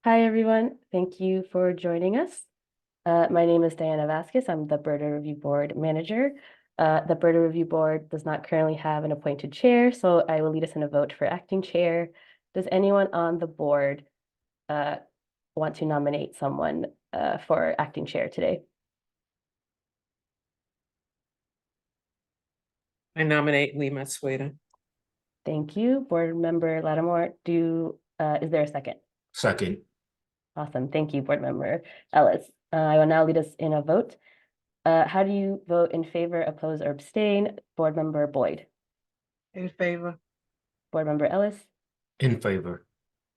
Hi, everyone. Thank you for joining us. My name is Diana Vasquez. I'm the BERDO Review Board Manager. The BERDO Review Board does not currently have an appointed chair, so I will lead us in a vote for acting chair. Does anyone on the board want to nominate someone for acting chair today? I nominate Lee Matsueda. Thank you. Board Member Lattimore, is there a second? Second. Awesome. Thank you, Board Member Ellis. I will now lead us in a vote. How do you vote in favor, oppose, or abstain? Board Member Boyd. In favor. Board Member Ellis. In favor.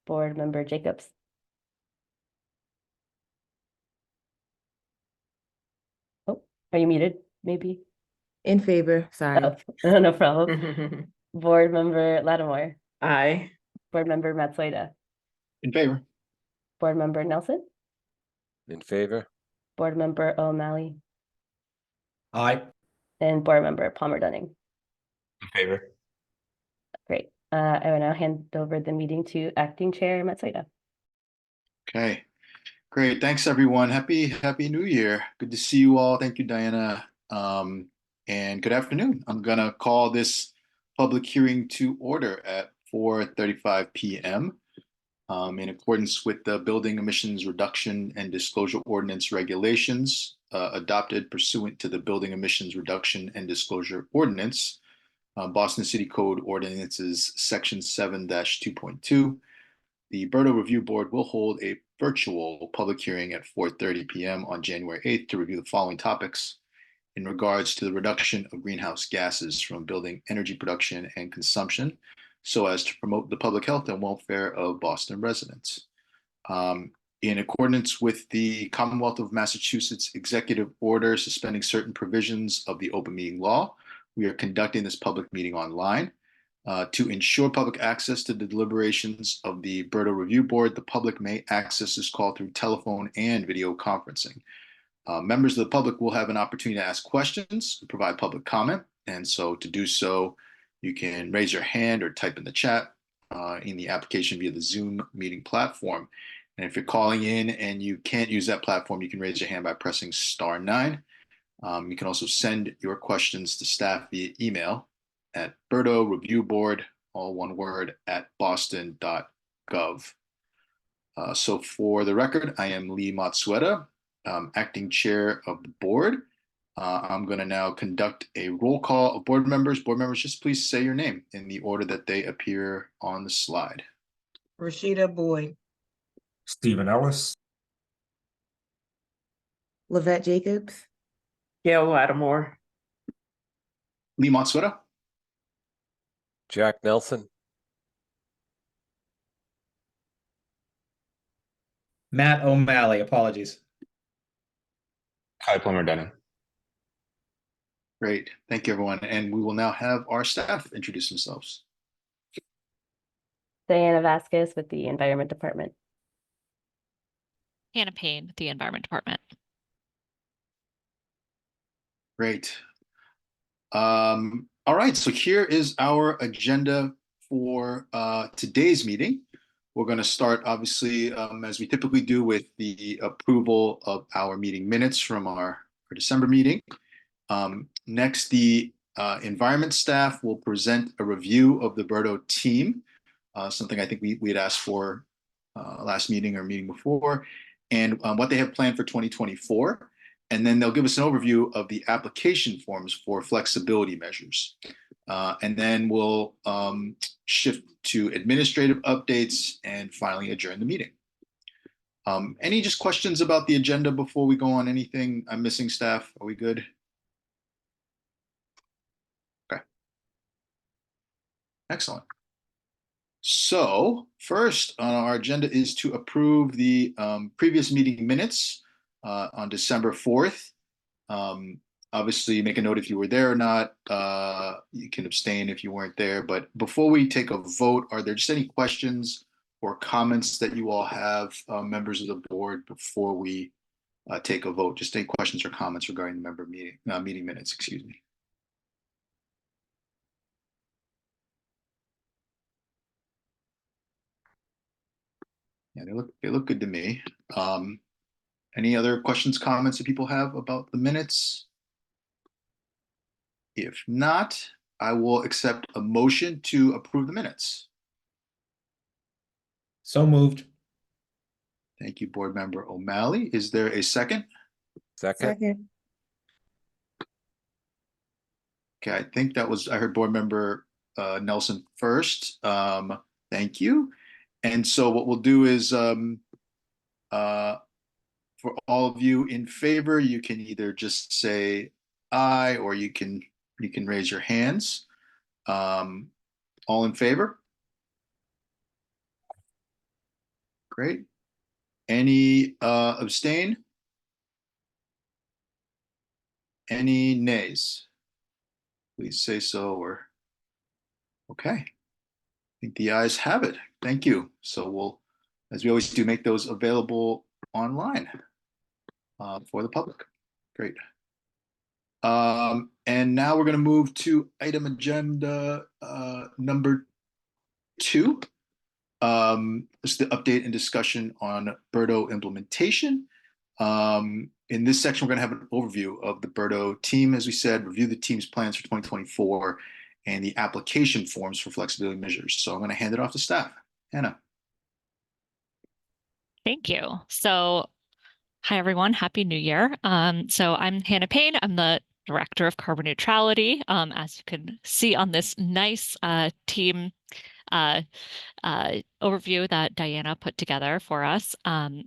Board Member Jacobs. Oh, are you muted? Maybe. In favor, sorry. Oh, no problem. Board Member Lattimore. Aye. Board Member Matsueda. In favor. Board Member Nelson. In favor. Board Member O'Malley. Aye. And Board Member Palmer Dunning. In favor. Great. I will now hand over the meeting to Acting Chair Matsueda. Okay, great. Thanks, everyone. Happy New Year. Good to see you all. Thank you, Diana. And good afternoon. I'm going to call this public hearing to order at 4:35 p.m. In accordance with the Building Emissions Reduction and Disclosure Ordinance regulations adopted pursuant to the Building Emissions Reduction and Disclosure Ordinance, Boston City Code Ordinances Section 7-2.2. The BERDO Review Board will hold a virtual public hearing at 4:30 p.m. on January 8th to review the following topics in regards to the reduction of greenhouse gases from building energy production and consumption so as to promote the public health and welfare of Boston residents. In accordance with the Commonwealth of Massachusetts Executive Order suspending certain provisions of the open meeting law, we are conducting this public meeting online. To ensure public access to the deliberations of the BERDO Review Board, the public may access this call through telephone and video conferencing. Members of the public will have an opportunity to ask questions and provide public comment. And so to do so, you can raise your hand or type in the chat in the application via the Zoom meeting platform. And if you're calling in and you can't use that platform, you can raise your hand by pressing *9. You can also send your questions to staff via email at BERDO Review Board, all one word, at boston.gov. So for the record, I am Lee Matsueda, acting chair of the board. I'm going to now conduct a roll call of board members. Board members, just please say your name in the order that they appear on the slide. Rashida Boyd. Stephen Ellis. Lavette Jacobs. Gail Lattimore. Lee Matsueda. Jack Nelson. Matt O'Malley, apologies. Kai Plummer Dunning. Great. Thank you, everyone. And we will now have our staff introduce themselves. Diana Vasquez with the Environment Department. Hannah Payne with the Environment Department. Great. All right, so here is our agenda for today's meeting. We're going to start, obviously, as we typically do, with the approval of our meeting minutes from our December meeting. Next, the environment staff will present a review of the BERDO team, something I think we had asked for last meeting or meeting before, and what they have planned for 2024. And then they'll give us an overview of the application forms for flexibility measures. And then we'll shift to administrative updates and finally adjourn the meeting. Any just questions about the agenda before we go on? Anything I'm missing, staff? Are we good? Okay. Excellent. So first on our agenda is to approve the previous meeting minutes on December 4th. Obviously, make a note if you were there or not. You can abstain if you weren't there. But before we take a vote, are there just any questions or comments that you all have, members of the board, before we take a vote? Just any questions or comments regarding the member meeting minutes, excuse me. Yeah, they look good to me. Any other questions, comments that people have about the minutes? If not, I will accept a motion to approve the minutes. So moved. Thank you, Board Member O'Malley. Is there a second? Second. Second. Okay, I think I heard Board Member Nelson first. Thank you. And so what we'll do is for all of you in favor, you can either just say aye or you can raise your hands. All in favor? Great. Any abstain? Any nays? Please say so or okay. I think the ayes have it. Thank you. So we'll, as we always do, make those available online for the public. Great. And now we're going to move to item agenda number 2. This is the update and discussion on BERDO implementation. In this section, we're going to have an overview of the BERDO team, as we said, review the team's plans for 2024 and the application forms for flexibility measures. So I'm going to hand it off to staff. Hannah. Thank you. So, hi everyone, Happy New Year. So I'm Hannah Payne. I'm the Director of Carbon Neutrality. As you can see on this nice team overview that Diana put together for us.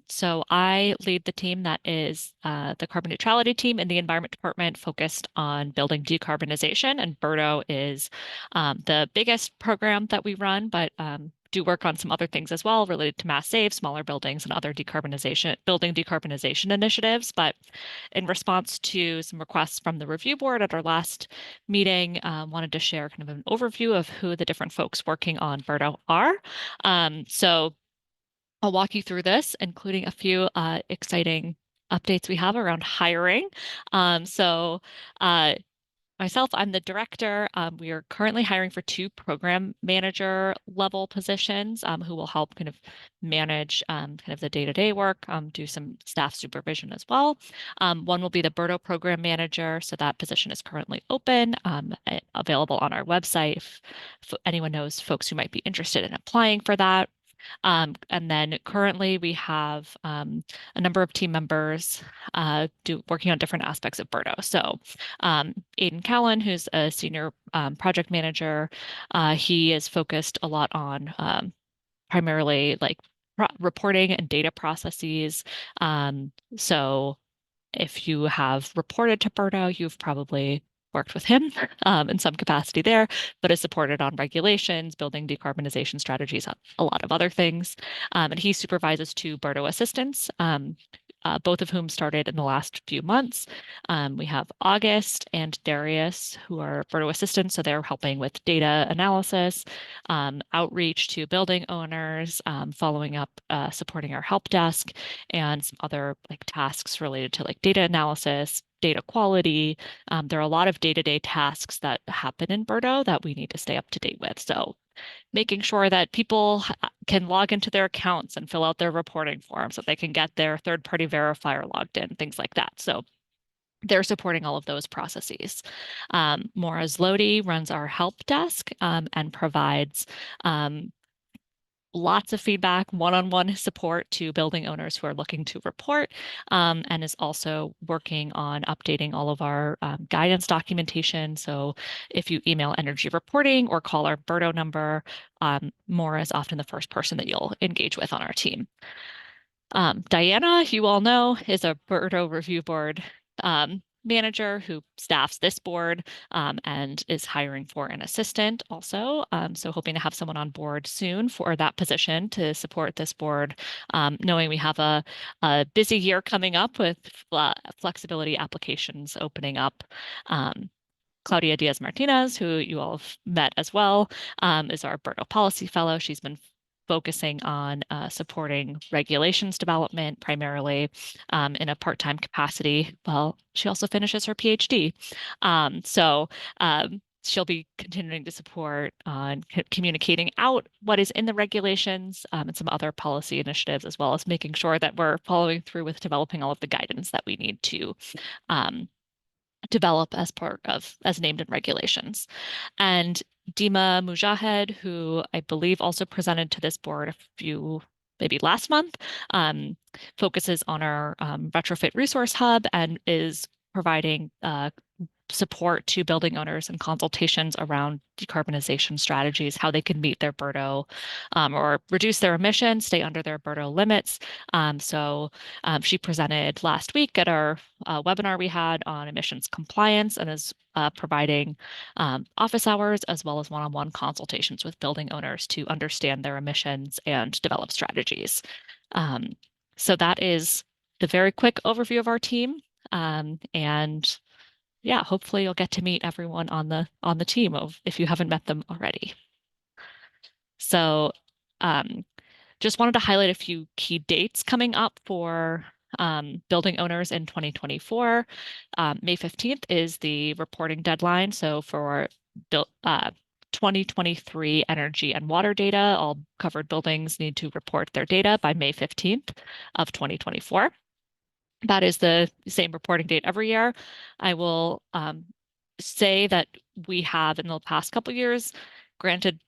So I lead the team that is the carbon neutrality team in the environment department focused on building decarbonization, and BERDO is the biggest program that we run, but do work on some other things as well related to mass save, smaller buildings, and other building decarbonization initiatives. But in response to some requests from the review board at our last meeting, wanted to share kind of an overview of who the different folks working on BERDO are. So I'll walk you through this, including a few exciting updates we have around hiring. Myself, I'm the director. We are currently hiring for 2 program manager level positions who will help kind of manage kind of the day-to-day work, do some staff supervision as well. One will be the BERDO program manager. So that position is currently open, available on our website if anyone knows folks who might be interested in applying for that. And then currently we have a number of team members working on different aspects of BERDO. So Aidan Callan, who's a senior project manager, he is focused a lot on primarily like reporting and data processes. So if you have reported to BERDO, you've probably worked with him in some capacity there, but is supported on regulations, building decarbonization strategies, a lot of other things. And he supervises 2 BERDO assistants, both of whom started in the last few months. We have August and Darius, who are BERDO assistants, so they're helping with data analysis, outreach to building owners, following up, supporting our help desk, and some other like tasks related to like data analysis, data quality. There are a lot of day-to-day tasks that happen in BERDO that we need to stay up to date with. So making sure that people can log into their accounts and fill out their reporting forms, so they can get their third-party verifier logged in, things like that. So they're supporting all of those processes. Moraz Lodi runs our help desk and provides lots of feedback, one-on-one support to building owners who are looking to report, and is also working on updating all of our guidance documentation. So if you email energy reporting or call our BERDO number, Maura is often the first person that you'll engage with on our team. Diana, you all know, is a BERDO review board manager who staffs this board and is hiring for an assistant also. So hoping to have someone on board soon for that position to support this board, knowing we have a busy year coming up with flexibility applications opening up. Claudia Diaz-Martinez, who you all have met as well, is our BERDO policy fellow. She's been focusing on supporting regulations development primarily in a part-time capacity. Well, she also finishes her PhD. So she'll be continuing to support on communicating out what is in the regulations and some other policy initiatives, as well as making sure that we're following through with developing all of the guidance that we need to develop as part of as named in regulations. And Dima Mujahed, who I believe also presented to this board maybe last month, focuses on our retrofit resource hub and is providing support to building owners and consultations around decarbonization strategies, how they can meet their BERDO or reduce their emissions, stay under their BERDO limits. So she presented last week at our webinar we had on emissions compliance and is providing office hours as well as one-on-one consultations with building owners to understand their emissions and develop strategies. So that is the very quick overview of our team. And yeah, hopefully you'll get to meet everyone on the team if you haven't met them already. So just wanted to highlight a few key dates coming up for building owners in 2024. May 15th is the reporting deadline. So for 2023 energy and water data, all covered buildings need to report their data by May 15th of 2024. That is the same reporting date every year. I will say that we have in the past couple of years granted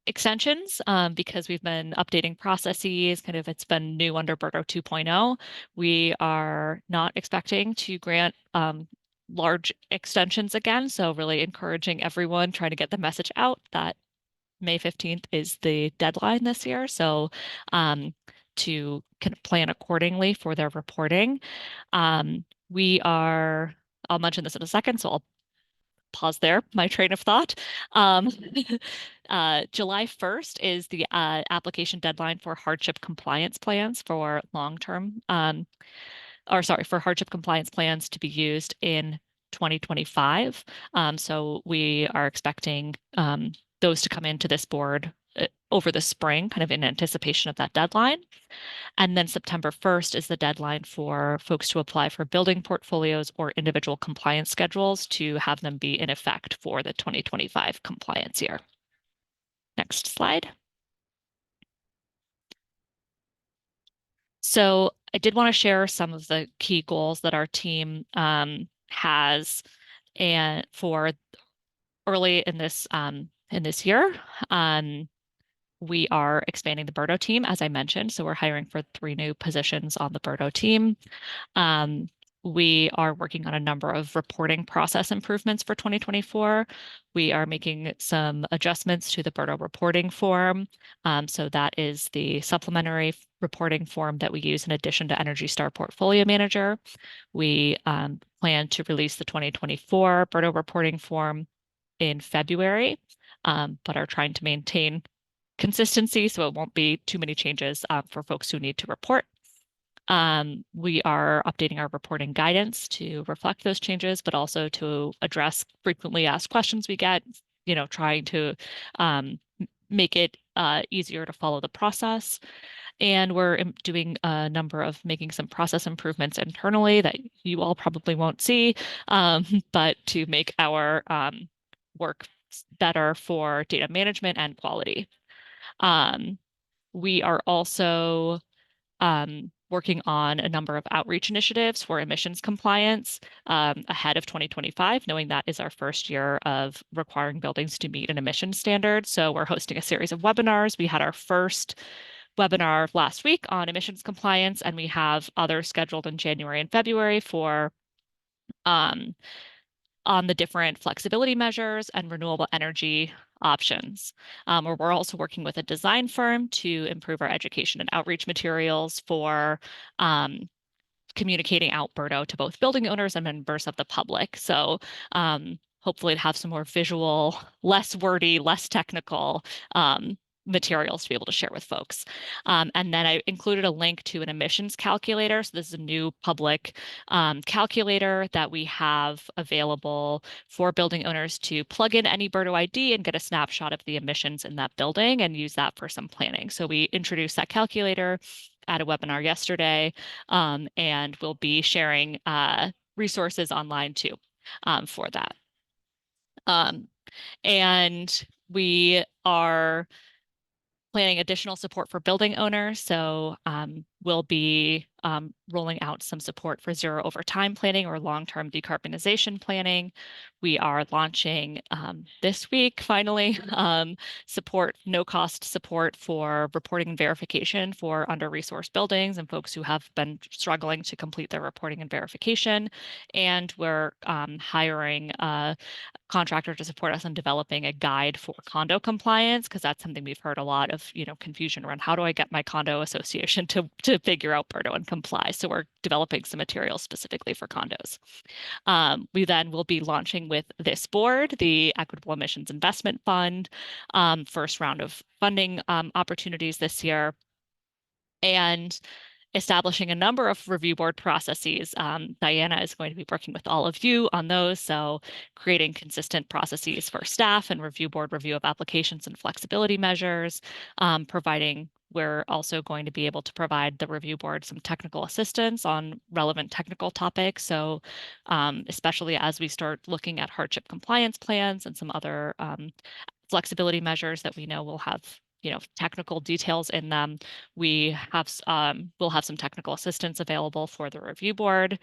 extensions because we've been updating processes, it's been new under BERDO 2.0. We are not expecting to grant large extensions again. So really encouraging everyone, trying to get the message out that May 15th is the deadline this year. So to plan accordingly for their reporting. I'll mention this in a second, so I'll pause there, my train of thought. July 1st is the application deadline for hardship compliance plans for long-term, for hardship compliance plans to be used in 2025. So we are expecting those to come into this board over the spring, in anticipation of that deadline. And then September 1st is the deadline for folks to apply for building portfolios or individual compliance schedules to have them be in effect for the 2025 compliance year. Next slide. So I did want to share some of the key goals that our team has and for early in this year. We are expanding the BERDO team, as I mentioned. So we're hiring for 3 new positions on the BERDO team. We are working on a number of reporting process improvements for 2024. We are making some adjustments to the BERDO reporting form. So that is the supplementary reporting form that we use in addition to Energy Star Portfolio Manager. We plan to release the 2024 BERDO reporting form in February, but are trying to maintain consistency, so it won't be too many changes for folks who need to report. We are updating our reporting guidance to reflect those changes, but also to address frequently asked questions we get, trying to make it easier to follow the process. And we're doing a number of making some process improvements internally that you all probably won't see, but to make our work better for data management and quality. We are also working on a number of outreach initiatives for emissions compliance ahead of 2025, knowing that is our first year of requiring buildings to meet an emissions standard. So we're hosting a series of webinars. We had our first webinar last week on emissions compliance, and we have others scheduled in January and February for on the different flexibility measures and renewable energy options. We're also working with a design firm to improve our education and outreach materials for communicating out BERDO to both building owners and members of the public. So hopefully to have some more visual, less wordy, less technical materials to be able to share with folks. And then I included a link to an emissions calculator. So this is a new public calculator that we have available for building owners to plug in any BERDO ID and get a snapshot of the emissions in that building and use that for some planning. So we introduced that calculator at a webinar yesterday, and we'll be sharing resources online too for that. And we are planning additional support for building owners. So we'll be rolling out some support for zero overtime planning or long-term decarbonization planning. We are launching this week, finally, no cost support for reporting and verification for under-resourced buildings and folks who have been struggling to complete their reporting and verification. And we're hiring contractor to support us in developing a guide for condo compliance, because that's something we've heard a lot of, confusion around. How do I get my condo association to figure out BERDO and comply? So we're developing some materials specifically for condos. We then will be launching with this board, the Equitable Emissions Investment Fund, first round of funding opportunities this year, and establishing a number of review board processes. Diana is going to be working with all of you on those. So creating consistent processes for staff and review board review of applications and flexibility measures, we're also going to be able to provide the review board some technical assistance on relevant technical topics. So especially as we start looking at hardship compliance plans and some other flexibility measures that we know will have technical details in them, we'll have some technical assistance available for the review board.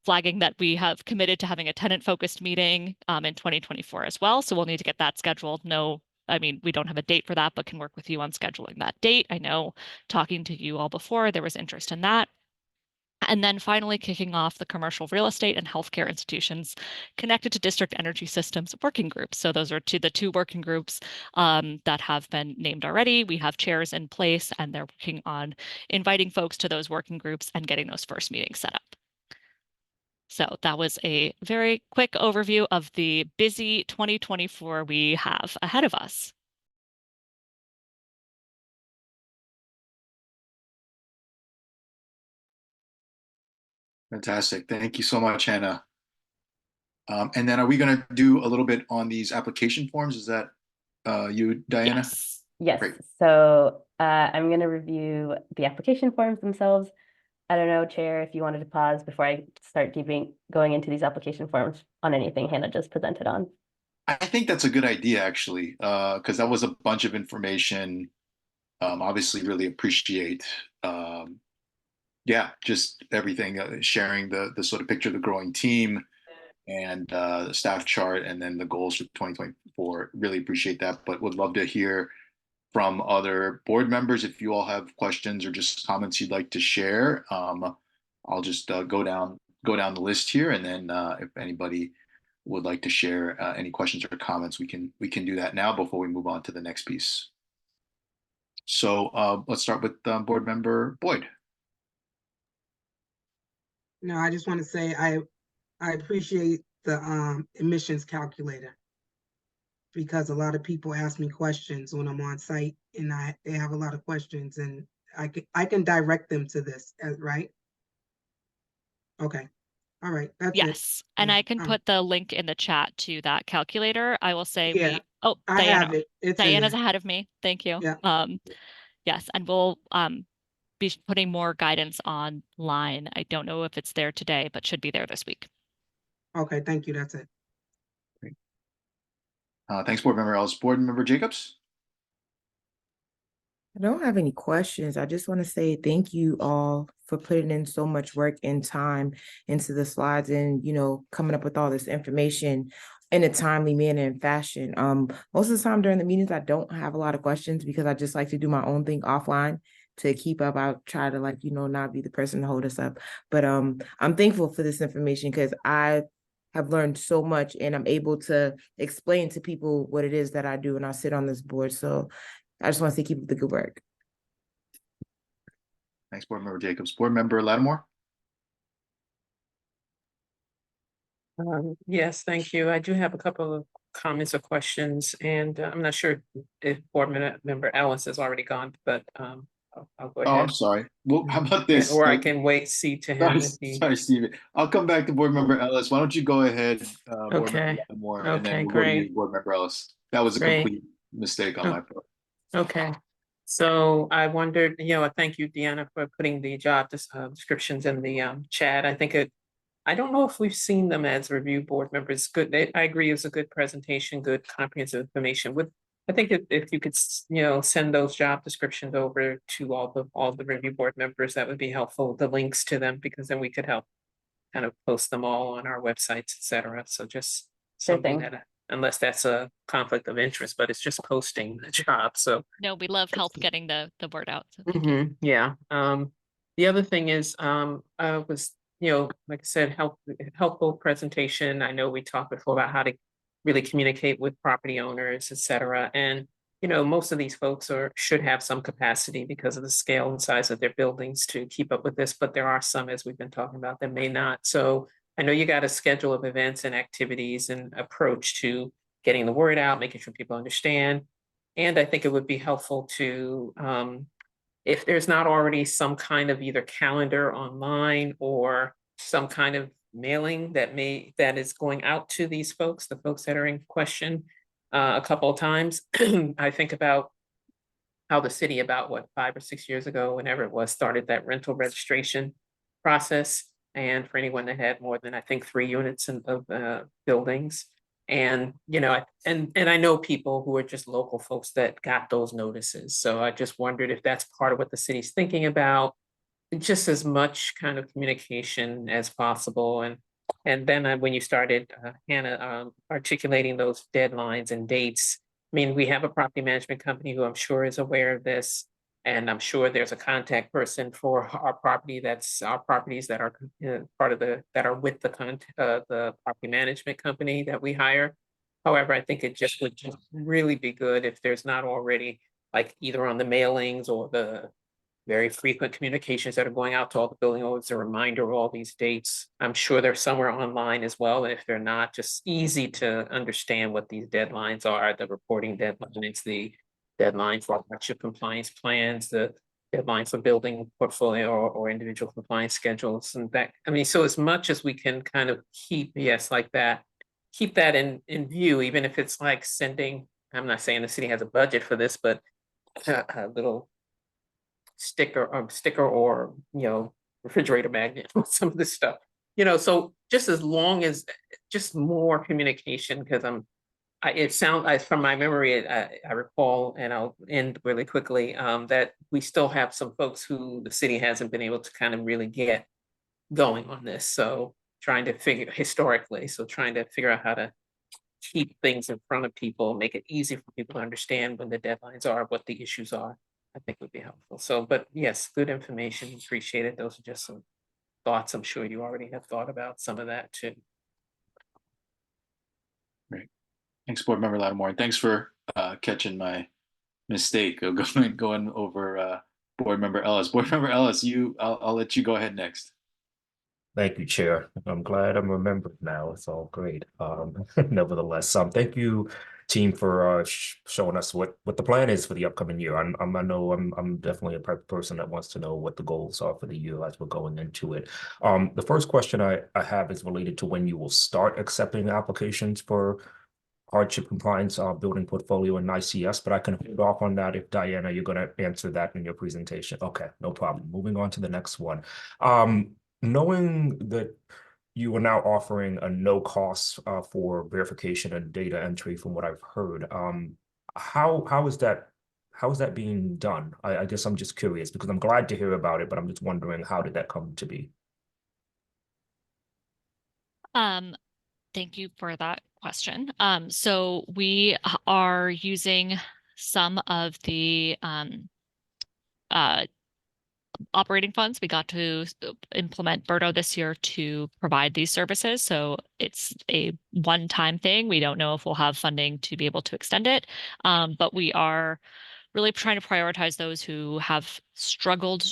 Flagging that we have committed to having a tenant-focused meeting in 2024 as well. So we'll need to get that scheduled. We don't have a date for that, but can work with you on scheduling that date. I know talking to you all before, there was interest in that. And then finally kicking off the commercial real estate and healthcare institutions connected to district energy systems working groups. So those are the two working groups that have been named already. We have chairs in place and they're working on inviting folks to those working groups and getting those first meetings set up. So that was a very quick overview of the busy 2024 we have ahead of us. Fantastic. Thank you so much, Hannah. And then are we going to do a little bit on these application forms? Is that you, Diana? Yes. Great. So I'm going to review the application forms themselves. I don't know, Chair, if you wanted to pause before I start going into these application forms on anything Hannah just presented on. I think that's a good idea, actually, because that was a bunch of information. Obviously, really appreciate, just everything, sharing the sort of picture of the growing team and the staff chart, and then the goals for 2024. Really appreciate that, but would love to hear from other board members if you all have questions or just comments you'd like to share. I'll just go down the list here, and then if anybody would like to share any questions or comments, we can do that now before we move on to the next piece. So let's start with board member Boyd. No, I just want to say I appreciate the emissions calculator, because a lot of people ask me questions when I'm on site, and they have a lot of questions, and I can direct them to this, right? Okay. All right. That's it. Yes, and I can put the link in the chat to that calculator. I will say I Diana, have it. Diana's ahead of me. Thank you. Yeah. Yes, and we'll be putting more guidance online. I don't know if it's there today, but should be there this week. Okay, thank you. That's it. Great. Thanks, board member Ellis. Board member Jacobs. I don't have any questions. I just want to say thank you all for putting in so much work and time into the slides and, coming up with all this information in a timely manner and fashion. Most of the time during the meetings, I don't have a lot of questions because I just like to do my own thing offline to keep up. I'll try to not be the person to hold us up. But I'm thankful for this information because I have learned so much and I'm able to explain to people what it is that I do and I sit on this board. So I just want to say keep up the good work. Thanks, board member Jacobs. Board member Lattimore. Yes, thank you. I do have a couple of comments or questions, and I'm not sure if board member Ellis has already gone, but I'll go ahead. Oh, I'm sorry. Well, how about this? Or I can wait, see to him. Sorry, Stephen. I'll come back to board member Ellis. Why don't you go ahead, board Okay. member Lattimore, and then Okay, we'll go to you, great. board member Ellis. That was a Great. complete mistake on my part. Okay. So I wondered, thank you, Deanna, for putting the job descriptions in the chat. I I don't know if we've seen them as review board members. Good, I agree, it's a good presentation, good comprehensive information. I think if you could, send those job descriptions over to all the review board members, that would be helpful, the links to them, because then we could help kind of post them all on our websites, et cetera. So just Sure something thing. that, unless that's a conflict of interest, but it's just posting the job, so. No, we love help getting the word out. So thank you. Mhm, yeah, the other thing is, I was, like I said, helpful presentation. I know we talked before about how to really communicate with property owners, et cetera. And, most of these folks should have some capacity because of the scale and size of their buildings to keep up with this, but there are some, as we've been talking about, that may not. So I know you got a schedule of events and activities and approach to getting the word out, making sure people understand. And I think it would be helpful to, if there's not already some kind of either calendar online or some kind of mailing that is going out to these folks, the folks that are in question, a couple of times. I think about how the city, about 5 or 6 years ago, whenever it was, started that rental registration process. And for anyone that had more than, I think, 3 units of buildings. And, and I know people who are just local folks that got those notices. So I just wondered if that's part of what the city's thinking about, just as much kind of communication as possible. And then when you started, Hannah, articulating those deadlines and dates, I mean, we have a property management company who I'm sure is aware of this. And I'm sure there's a contact person for our property, that's our properties that are part of that are with the property management company that we hire. However, I think it just would just really be good if there's not already, like, either on the mailings or the very frequent communications that are going out to all the building owners, a reminder of all these dates. I'm sure they're somewhere online as well. And if they're not, just easy to understand what these deadlines are, the reporting deadlines, the deadline for hardship compliance plans, the deadline for building portfolio or individual compliance schedules. And that, I mean, so as much as we can kind of keep, like that, keep that in view, even if it's like sending, I'm not saying the city has a budget for this, but a little sticker or refrigerator magnet with some of this stuff, so just as long as just more communication, because it sounds, from my memory, I recall, and I'll end really quickly, that we still have some folks who the city hasn't been able to kind of really get going on this. So trying to figure out how to keep things in front of people, make it easy for people to understand when the deadlines are, what the issues are, I think would be helpful. So, but yes, good information, appreciate it. Those are just some thoughts. I'm sure you already have thought about some of that too. Great. Thanks, Board Member Lattimore. And thanks for catching my mistake of going over Board Member Ellis. Board Member Ellis, I'll let you go ahead next. Thank you, Chair. I'm glad I'm remembered now. It's all great. Nevertheless, thank you, team, for showing us what the plan is for the upcoming year. I know I'm definitely a person that wants to know what the goals are for the year as we're going into it. The first question I have is related to when you will start accepting applications for hardship compliance, building portfolio and ICS, but I can hold off on that if, Diana, you're going to answer that in your presentation. Okay, no problem. Moving on to the next one. Knowing that you are now offering a no cost for verification and data entry, from what I've heard, how is that being done? I guess I'm just curious, because I'm glad to hear about it, but I'm just wondering, how did that come to be? Thank you for that question. So we are using some of the operating funds we got to implement BERDO this year to provide these services. So it's a one-time thing. We don't know if we'll have funding to be able to extend it, but we are really trying to prioritize those who have struggled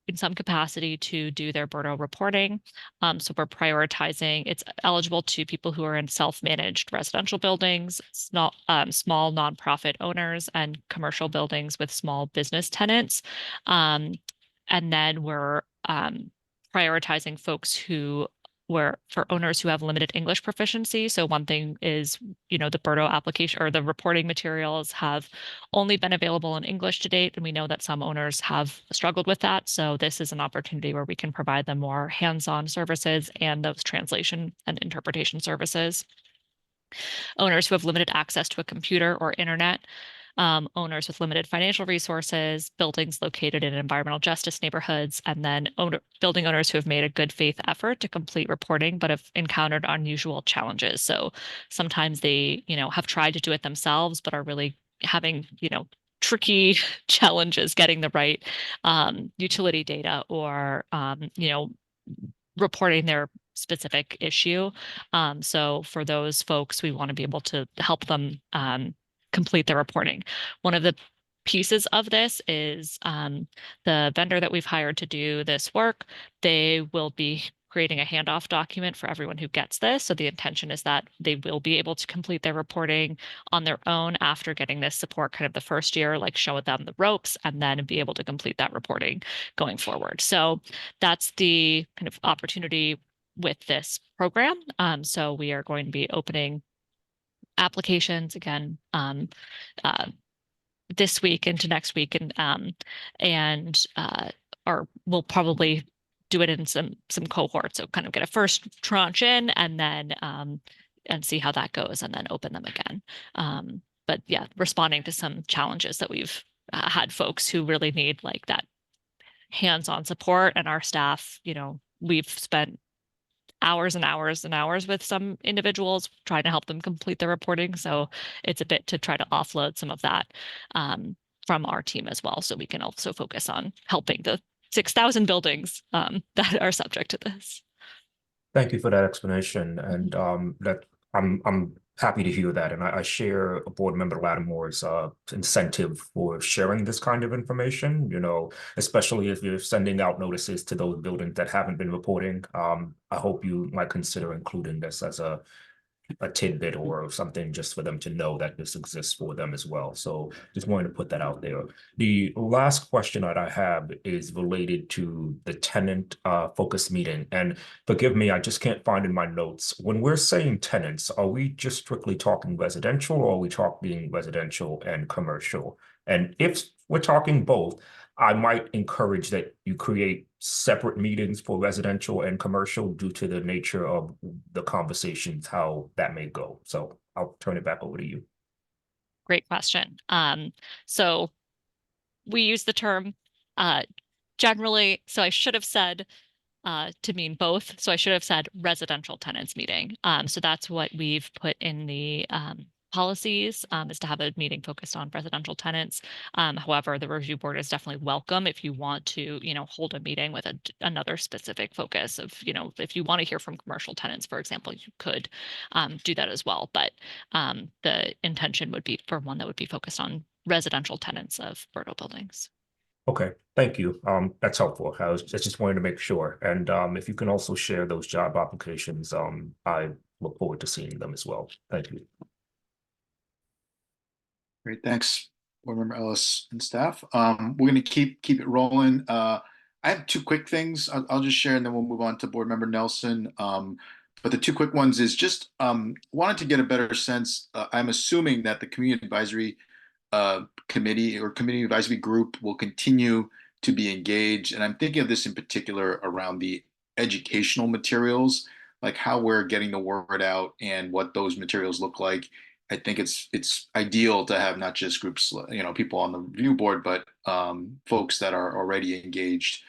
in some capacity to do their BERDO reporting. So we're prioritizing, it's eligible to people who are in self-managed residential buildings, small nonprofit owners, and commercial buildings with small business tenants. And then we're prioritizing folks who where for owners who have limited English proficiency. So one thing is, the BERDO application or the reporting materials have only been available in English to date, and we know that some owners have struggled with that. So this is an opportunity where we can provide them more hands-on services and those translation and interpretation services. Owners who have limited access to a computer or internet, owners with limited financial resources, buildings located in environmental justice neighborhoods, and then building owners who have made a good faith effort to complete reporting but have encountered unusual challenges. So sometimes they, have tried to do it themselves but are really having, tricky challenges getting the right utility data or, reporting their specific issue. So for those folks, we want to be able to help them complete their reporting. One of the pieces of this is the vendor that we've hired to do this work. They will be creating a handoff document for everyone who gets this. So the intention is that they will be able to complete their reporting on their own after getting this support kind of the first year, like show them the ropes, and then be able to complete that reporting going forward. So that's the kind of opportunity with this program. So we are going to be opening applications again this week into next week, and or we'll probably do it in some cohorts. So kind of get a first tranche in, and then and see how that goes, and then open them again. But yeah, responding to some challenges that we've had folks who really need like that hands-on support, and our staff, we've spent hours and hours and hours with some individuals trying to help them complete their reporting. So it's a bit to try to offload some of that from our team as well. So we can also focus on helping the 6,000 buildings that are subject to this. Thank you for that explanation, and that I'm happy to hear that, and I share Board Member Lattimore's incentive for sharing this kind of information. Especially if you're sending out notices to those buildings that haven't been reporting. I hope you might consider including this as a tidbit or something just for them to know that this exists for them as well. So just wanted to put that out there. The last question that I have is related to the tenant focus meeting. And forgive me, I just can't find in my notes. When we're saying tenants, are we just strictly talking residential, or are we talking residential and commercial? And if we're talking both, I might encourage that you create separate meetings for residential and commercial due to the nature of the conversations, how that may go. So I'll turn it back over to you. Great question. So we use the term generally, so I should have said to mean both. So I should have said residential tenants meeting. So that's what we've put in the policies, is to have a meeting focused on residential tenants. However, the review board is definitely welcome if you want to, hold a meeting with another specific focus of, if you want to hear from commercial tenants, for example, you could do that as well. But the intention would be for one that would be focused on residential tenants of BERDO buildings. Okay, thank you. That's helpful. I just wanted to make sure. And if you can also share those job applications, I look forward to seeing them as well. Thank you. Great, thanks, Board Member Ellis and staff. We're going to keep it rolling. I have two quick things I'll just share, and then we'll move on to Board Member Nelson. But the two quick ones is just wanted to get a better sense. I'm assuming that the Community Advisory Committee or Community Advisory Group will continue to be engaged. And I'm thinking of this in particular around the educational materials, like how we're getting the word out and what those materials look like. I think it's ideal to have not just groups, people on the review board, but folks that are already engaged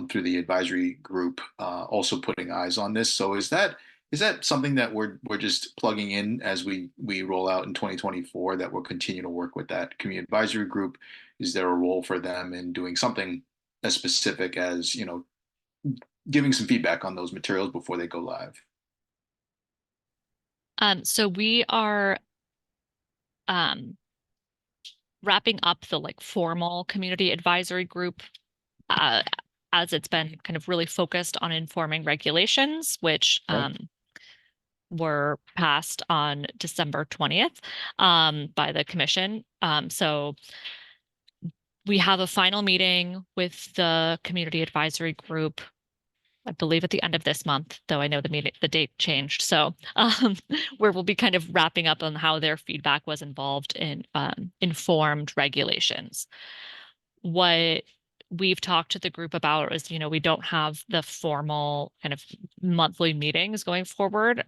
through the advisory group, also putting eyes on this. So is that something that we're just plugging in as we roll out in 2024, that we'll continue to work with that community advisory group? Is there a role for them in doing something as specific as, giving some feedback on those materials before they go live? So we are wrapping up the formal community advisory group as it's been kind of really focused on informing regulations, which were passed on December 20th by the commission. So we have a final meeting with the community advisory group I believe at the end of this month, though I know the date changed. So where we'll be kind of wrapping up on how their feedback was involved in informed regulations. What we've talked to the group about is, we don't have the formal kind of monthly meetings going forward.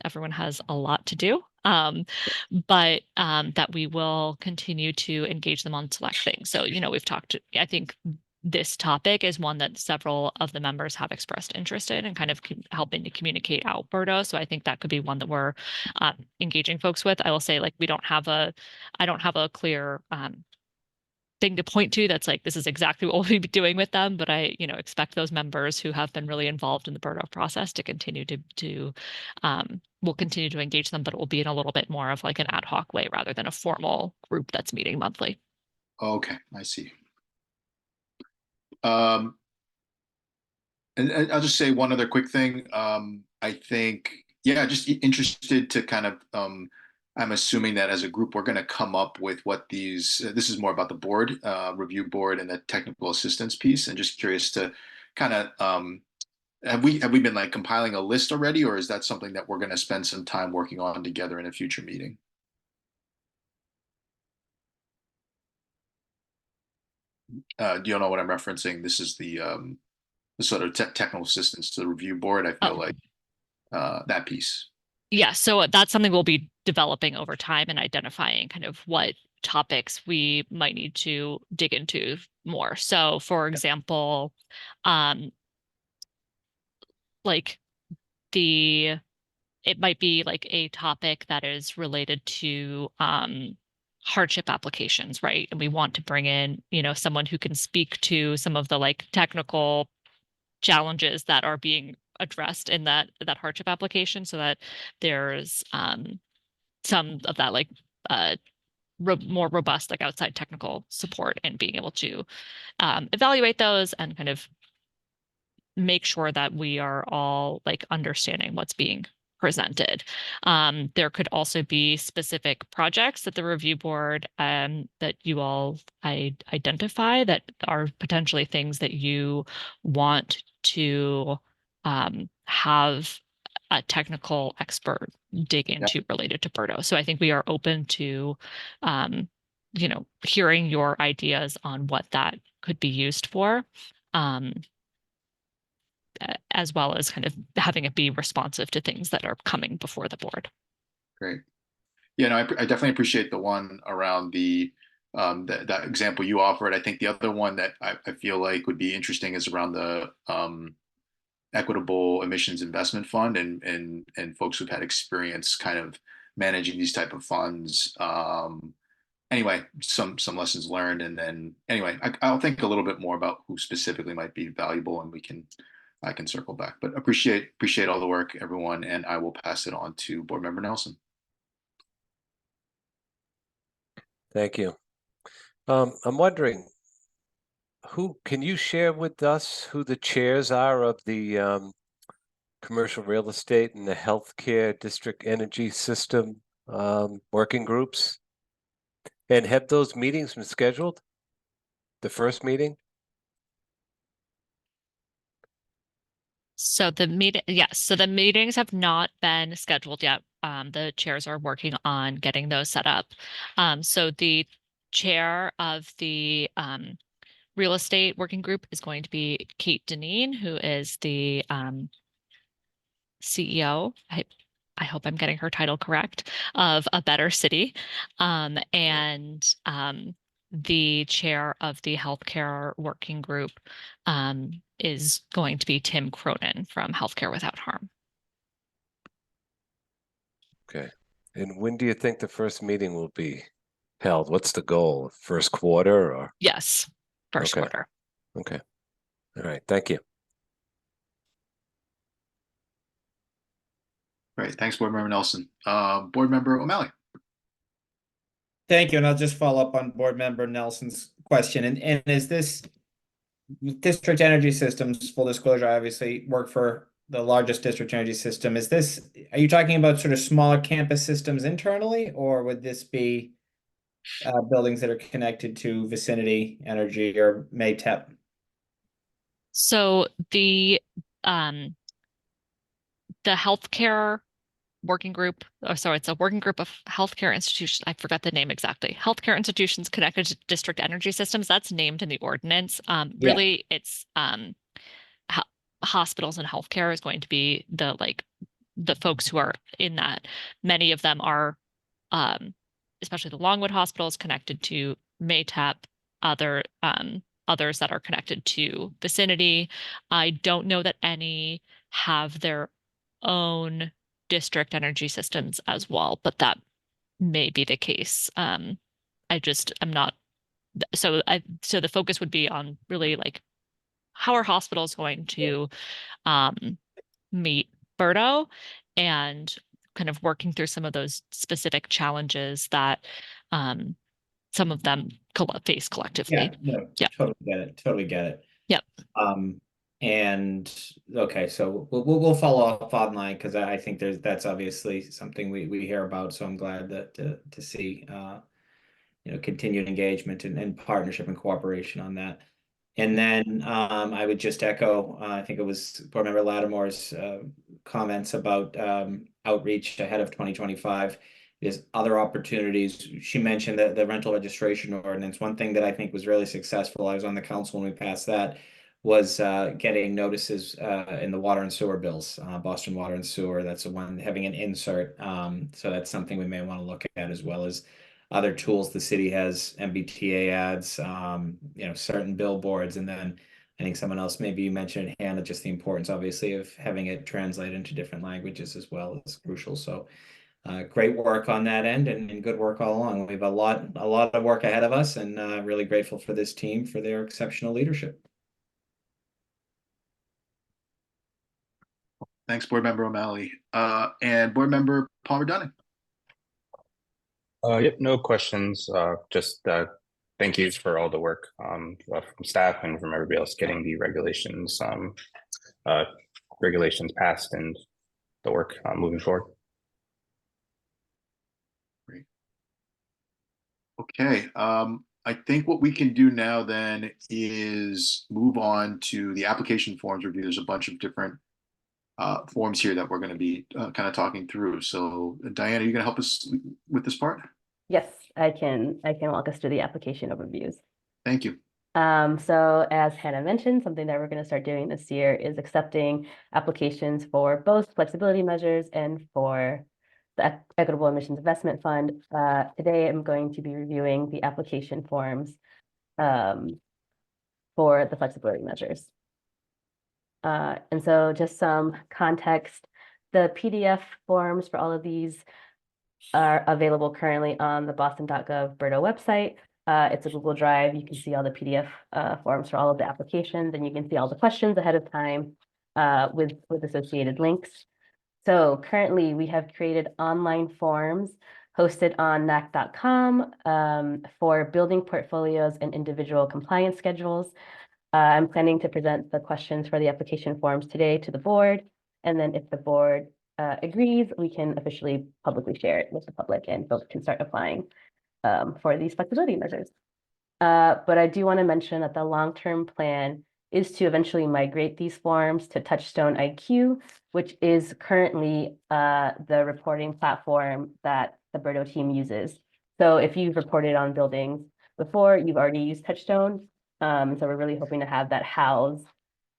Everyone has a lot to do, but that we will continue to engage them on select things. So, we've talked, I think this topic is one that several of the members have expressed interest in and kind of helping to communicate out BERDO. So I think that could be one that we're engaging folks with. I will say, like, I don't have a clear thing to point to that's like, this is exactly what we'll be doing with them. But I, expect those members who have been really involved in the BERDO process to continue we'll continue to engage them, but it will be in a little bit more of like an ad hoc way rather than a formal group that's meeting monthly. Okay, I see. And I'll just say one other quick thing. I think, yeah, just interested to kind of, I'm assuming that as a group, we're going to come up with what this is more about the board, review board and the technical assistance piece. And just curious to kind of, have we been like compiling a list already, or is that something that we're going to spend some time working on together in a future meeting? Do you know what I'm referencing? This is the sort of technical assistance to the review board. I feel like that piece. Yeah, so that's something we'll be developing over time and identifying kind of what topics we might need to dig into more. So, for example, like it might be like a topic that is related to hardship applications, right? And we want to bring in, someone who can speak to some of the like technical challenges that are being addressed in that hardship application, so that there's some of that like more robust like outside technical support and being able to evaluate those and kind of make sure that we are all like understanding what's being presented. There could also be specific projects that the review board that you all identify that are potentially things that you want to have a technical expert dig into related to BERDO. So I think we are open to, hearing your ideas on what that could be used for. As well as kind of having it be responsive to things that are coming before the board. Great. Yeah, no, I definitely appreciate the one around that example you offered. I think the other one that I feel like would be interesting is around the equitable emissions investment fund and folks who've had experience kind of managing these type of funds. Anyway, some lessons learned, and then anyway, I'll think a little bit more about who specifically might be valuable, and I can circle back. But appreciate all the work, everyone, and I will pass it on to Board Member Nelson. Thank you. I'm wondering, can you share with us who the chairs are of the commercial real estate and the healthcare district energy system working groups? And have those meetings been scheduled? The first meeting? So the meetings have not been scheduled yet. The chairs are working on getting those set up. So the chair of the real estate working group is going to be Kate Deneen, who is the CEO. I hope I'm getting her title correct, of A Better City. And the chair of the healthcare working group is going to be Tim Cronin from Healthcare Without Harm. Okay. And when do you think the first meeting will be held? What's the goal? First quarter or? Yes, first quarter. Okay. All right. Thank you. Great. Thanks, Board Member Nelson. Board Member O'Malley. Thank you. And I'll just follow up on Board Member Nelson's question. And is this district energy systems, full disclosure, I obviously work for the largest district energy system. Are you talking about sort of smaller campus systems internally, or would this be buildings that are connected to vicinity energy or MATEP? So the the healthcare working group, oh, sorry, it's a working group of healthcare institutions. I forgot the name exactly. Healthcare institutions connected to district energy systems. That's named in the ordinance. Yeah. Really, it's hospitals and healthcare is going to be the folks who are in that. Many of them are, especially the Longwood hospitals, connected to Maytap. Others that are connected to Vicinity. I don't know that any have their own district energy systems as well, but that may be the case. I'm not. So the focus would be on really like how are hospitals going to meet BERDO and kind of working through some of those specific challenges that some of them face collectively. Yeah, no, Yeah. Totally get it. Yep. And okay, so we'll follow up online because I think that's obviously something we hear about. So I'm glad that to see continued engagement and partnership and cooperation on that. And then I would just echo, I think it was Board Member Lattimore's comments about outreach ahead of 2025. There's other opportunities. She mentioned the rental registration ordinance. One thing that I think was really successful, I was on the council when we passed that, was getting notices in the water and sewer bills, Boston Water and Sewer. That's the one having an insert. So that's something we may want to look at, as well as other tools the city has, MBTA ads, certain billboards. And then I think someone else, maybe you mentioned, Hannah, just the importance, obviously, of having it translate into different languages as well is crucial. So great work on that end and good work all along. We have a lot of work ahead of us, and really grateful for this team for their exceptional leadership. Thanks, Board Member O'Malley. And Board Member Palmer Dunning. Yep, no questions. Just thank yous for all the work from staff and from everybody else getting the regulations passed and the work moving forward. Great. Okay. I think what we can do now then is move on to the application forms review. There's a bunch of different forms here that we're going to be kind of talking through. So Diana, are you going to help us with this part? Yes, I can walk us through the application overviews. Thank you. So as Hannah mentioned, something that we're going to start doing this year is accepting applications for both flexibility measures and for the Equitable Emissions Investment Fund. Today, I'm going to be reviewing the application forms for the flexibility measures. And so just some context, the PDF forms for all of these are available currently on the boston.gov BERDO website. It's a Google Drive. You can see all the PDF forms for all of the applications, and you can see all the questions ahead of time with associated links. So currently we have created online forms hosted on NAC.com for building portfolios and individual compliance schedules. I'm planning to present the questions for the application forms today to the board. And then if the board agrees, we can officially publicly share it with the public and folks can start applying for these flexibility measures. But I do want to mention that the long-term plan is to eventually migrate these forms to Touchstone IQ, which is currently the reporting platform that the BERDO team uses. So if you've reported on buildings before, you've already used Touchstone. So we're really hoping to have that house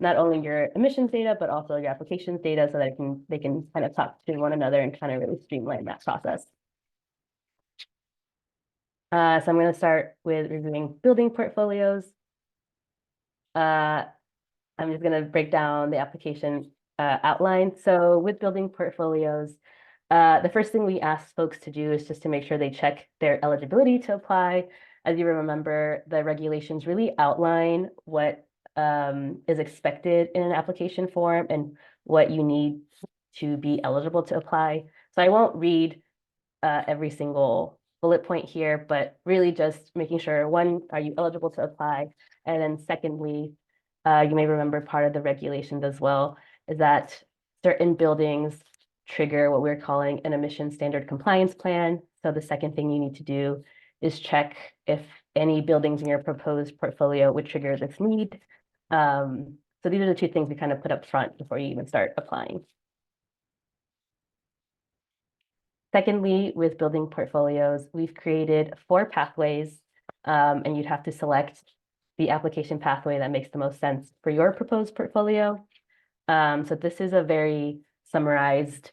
not only your emissions data, but also your applications data so that they can kind of talk to one another and kind of really streamline that process. So I'm going to start with reviewing building portfolios. I'm just going to break down the application outline. So with building portfolios, the first thing we ask folks to do is just to make sure they check their eligibility to apply. As you remember, the regulations really outline what is expected in an application form and what you need to be eligible to apply. So I won't read every single bullet point here, but really just making sure, one, are you eligible to apply? And then secondly, you may remember part of the regulations as well, is that certain buildings trigger what we're calling an emission standard compliance plan. So the second thing you need to do is check if any buildings in your proposed portfolio would trigger this need. So these are the two things we kind of put up front before you even start applying. Secondly, with building portfolios, we've created 4 pathways, and you'd have to select the application pathway that makes the most sense for your proposed portfolio. So this is a very summarized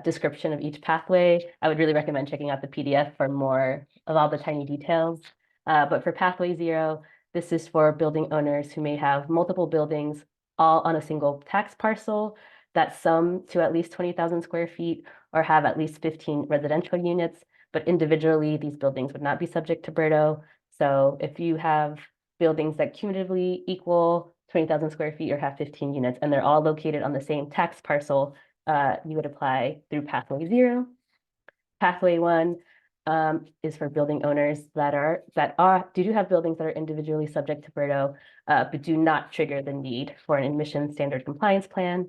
description of each pathway. I would really recommend checking out the PDF for more of all the tiny details. But for pathway 0, this is for building owners who may have multiple buildings all on a single tax parcel that sum to at least 20,000 square feet or have at least 15 residential units, but individually these buildings would not be subject to BERDO. So if you have buildings that cumulatively equal 20,000 square feet or have 15 units and they're all located on the same tax parcel, you would apply through pathway 0. Pathway 1 is for building owners that do have buildings that are individually subject to BERDO, but do not trigger the need for an emission standard compliance plan.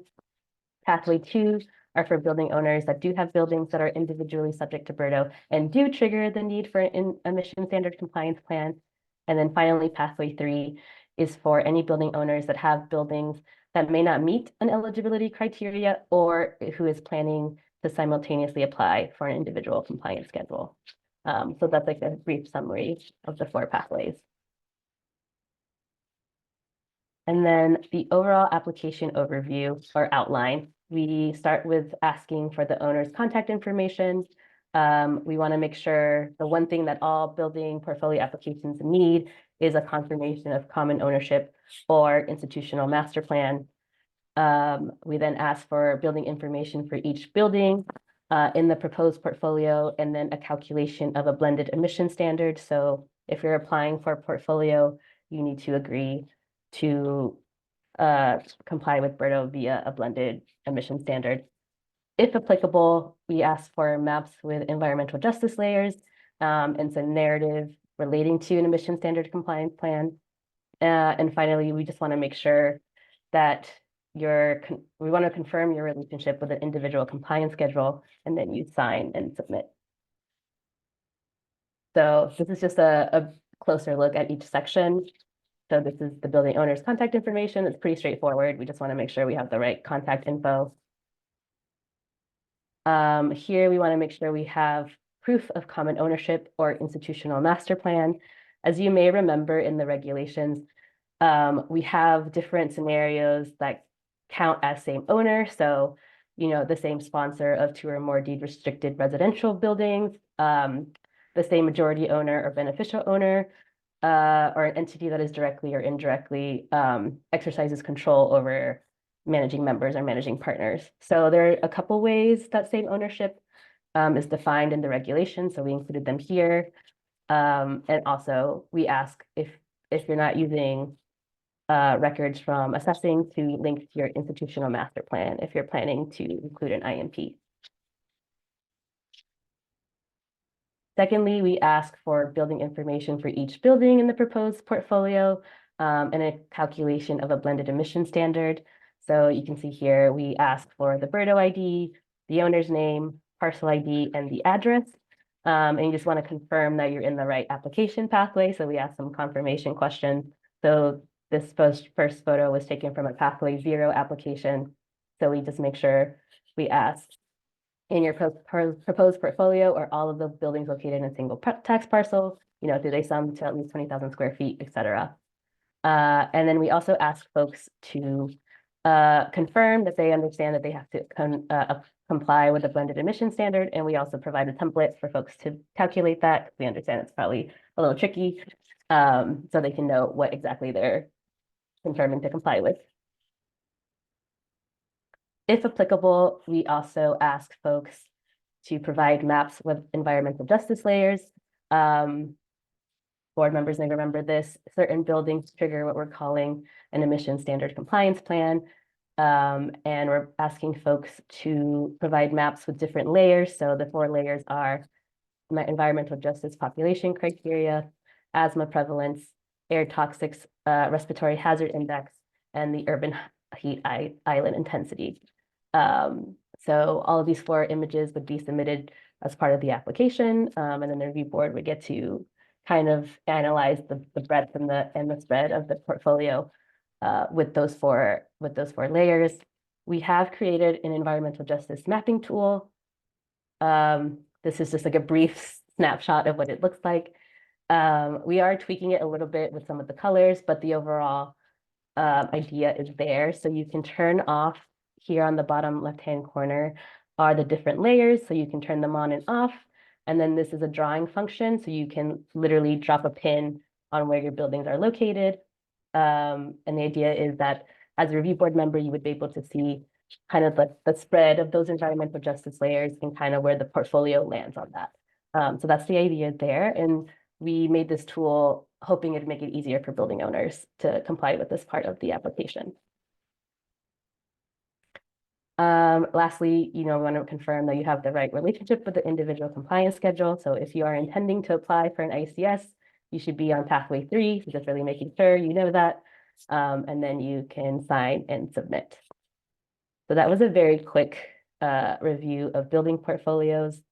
Pathway 2 are for building owners that do have buildings that are individually subject to BERDO and do trigger the need for an emission standard compliance plan. And then finally, pathway 3 is for any building owners that have buildings that may not meet an eligibility criteria or who is planning to simultaneously apply for an individual compliance schedule. So that's like a brief summary of the 4 pathways. And then the overall application overview or outline, we start with asking for the owner's contact information. We want to make sure the one thing that all building portfolio applications need is a confirmation of common ownership or institutional master plan. We then ask for building information for each building in the proposed portfolio, and then a calculation of a blended emission standard. So if you're applying for a portfolio, you need to agree to comply with BERDO via a blended emission standard. If applicable, we ask for maps with environmental justice layers and some narrative relating to an emission standard compliance plan. And finally, we just want to make sure that we want to confirm your relationship with an individual compliance schedule, and then you sign and submit. So this is just a closer look at each section. So this is the building owner's contact information. It's pretty straightforward. We just want to make sure we have the right contact info. Here we want to make sure we have proof of common ownership or institutional master plan. As you may remember in the regulations, we have different scenarios that count as same owner. So, the same sponsor of 2 or more deed restricted residential buildings, the same majority owner or beneficial owner, or an entity that is directly or indirectly exercises control over managing members or managing partners. So there are a couple ways that same ownership is defined in the regulation. So we included them here. And also we ask if you're not using records from assessing to link to your institutional master plan if you're planning to include an IMP. Secondly, we ask for building information for each building in the proposed portfolio and a calculation of a blended emission standard. So you can see here, we ask for the BERDO ID, the owner's name, parcel ID, and the address. And you just want to confirm that you're in the right application pathway. So we ask some confirmation questions. So this first photo was taken from a pathway 0 application. So we just make sure we ask, in your proposed portfolio, are all of the buildings located in a single tax parcel? Do they sum to at least 20,000 square feet, et cetera? And then we also ask folks to confirm that they understand that they have to comply with the blended emission standard. And we also provide a template for folks to calculate that. We understand it's probably a little tricky, so they can know what exactly they're confirming to comply with. If applicable, we also ask folks to provide maps with environmental justice layers. Board members may remember this. Certain buildings trigger what we're calling an emission standard compliance plan. And we're asking folks to provide maps with different layers. So the 4 layers are environmental justice population criteria, asthma prevalence, air toxics, respiratory hazard index, and the urban heat island intensity. So all of these 4 images would be submitted as part of the application, and then the review board would get to kind of analyze the breadth and the spread of the portfolio. with those four layers. We have created an environmental justice mapping tool. This is just like a brief snapshot of what it looks like. We are tweaking it a little bit with some of the colors, but the overall idea is there. So you can turn off here on the bottom left-hand corner are the different layers. So you can turn them on and off. And then this is a drawing function. So you can literally drop a pin on where your buildings are located. And the idea is that as a review board member, you would be able to see kind of the spread of those environmental justice layers and kind of where the portfolio lands on that. So that's the idea there. And we made this tool hoping it'd make it easier for building owners to comply with this part of the application. Lastly, we want to confirm that you have the right relationship with the individual compliance schedule. So if you are intending to apply for an ICS, you should be on pathway 3, so just really making sure you know that, and then you can sign and submit. So that was a very quick review of building portfolios.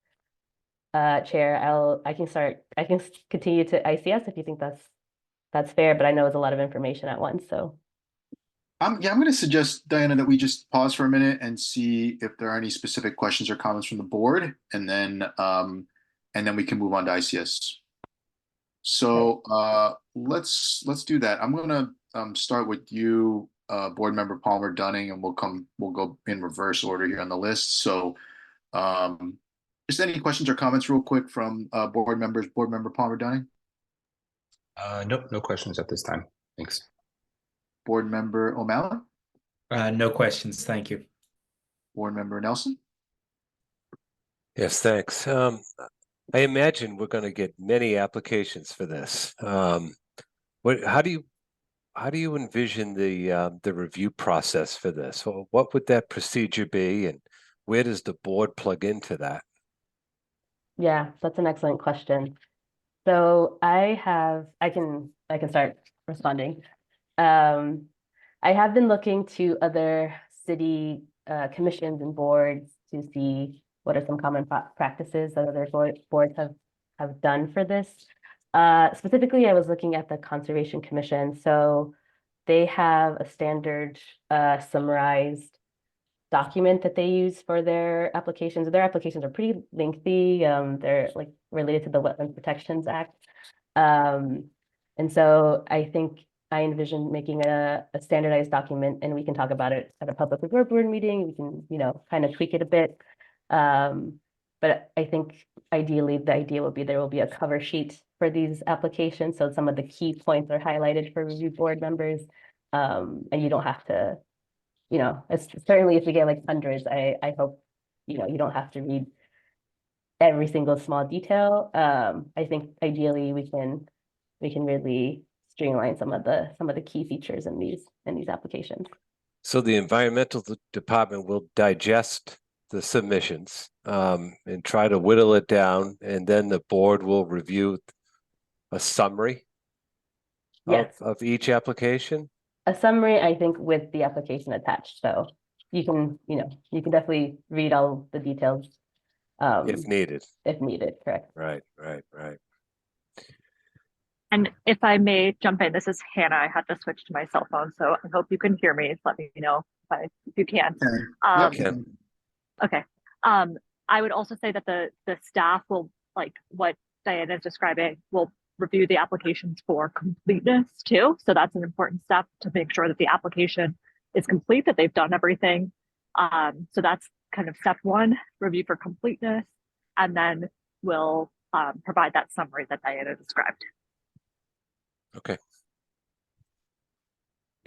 Chair, I can continue to ICS if you think that's fair, but I know it's a lot of information at once, so. I'm going to suggest, Diana, that we just pause for a minute and see if there are any specific questions or comments from the board, and then we can move on to ICS. So let's do that. I'm going to start with you, Board Member Palmer Dunning, and we'll go in reverse order here on the list. So just any questions or comments real quick from board members. Board Member Palmer Dunning. Nope, no questions at this time. Thanks. Board Member O'Malley. No questions. Thank you. Board Member Nelson. Yes, thanks. I imagine we're going to get many applications for this. How do you envision the review process for this? Well, what would that procedure be, and where does the board plug into that? Yeah, that's an excellent question. So I can start responding. I have been looking to other city commissions and boards to see what are some common practices that other boards have done for this. Specifically, I was looking at the Conservation Commission. So they have a standard summarized document that they use for their applications. Their applications are pretty lengthy. They're like related to the Wetland Protections Act. And so I think I envision making a standardized document, and we can talk about it at a public review board meeting. We can, kind of tweak it a bit. But I think ideally the idea would be there will be a cover sheet for these applications. So some of the key points are highlighted for review board members. And you don't have to, it's certainly if we get like hundreds, I hope, you don't have to read every single small detail. I think ideally we can really streamline some of the key features in these applications. So the environmental department will digest the submissions and try to whittle it down, and then the board will review a summary of each application. A summary, I think, with the application attached. So you can definitely read all the details if needed. If needed, correct. Right. And if I may jump in, this is Hannah. I had to switch to my cell phone, so I hope you can hear me. Let me know if you can. Okay. I would also say that the staff will, like what Diana is describing, will review the applications for completeness too. So that's an important step to make sure that the application is complete, that they've done everything. So that's kind of step 1, review for completeness, and then we'll provide that summary that Diana described. Okay.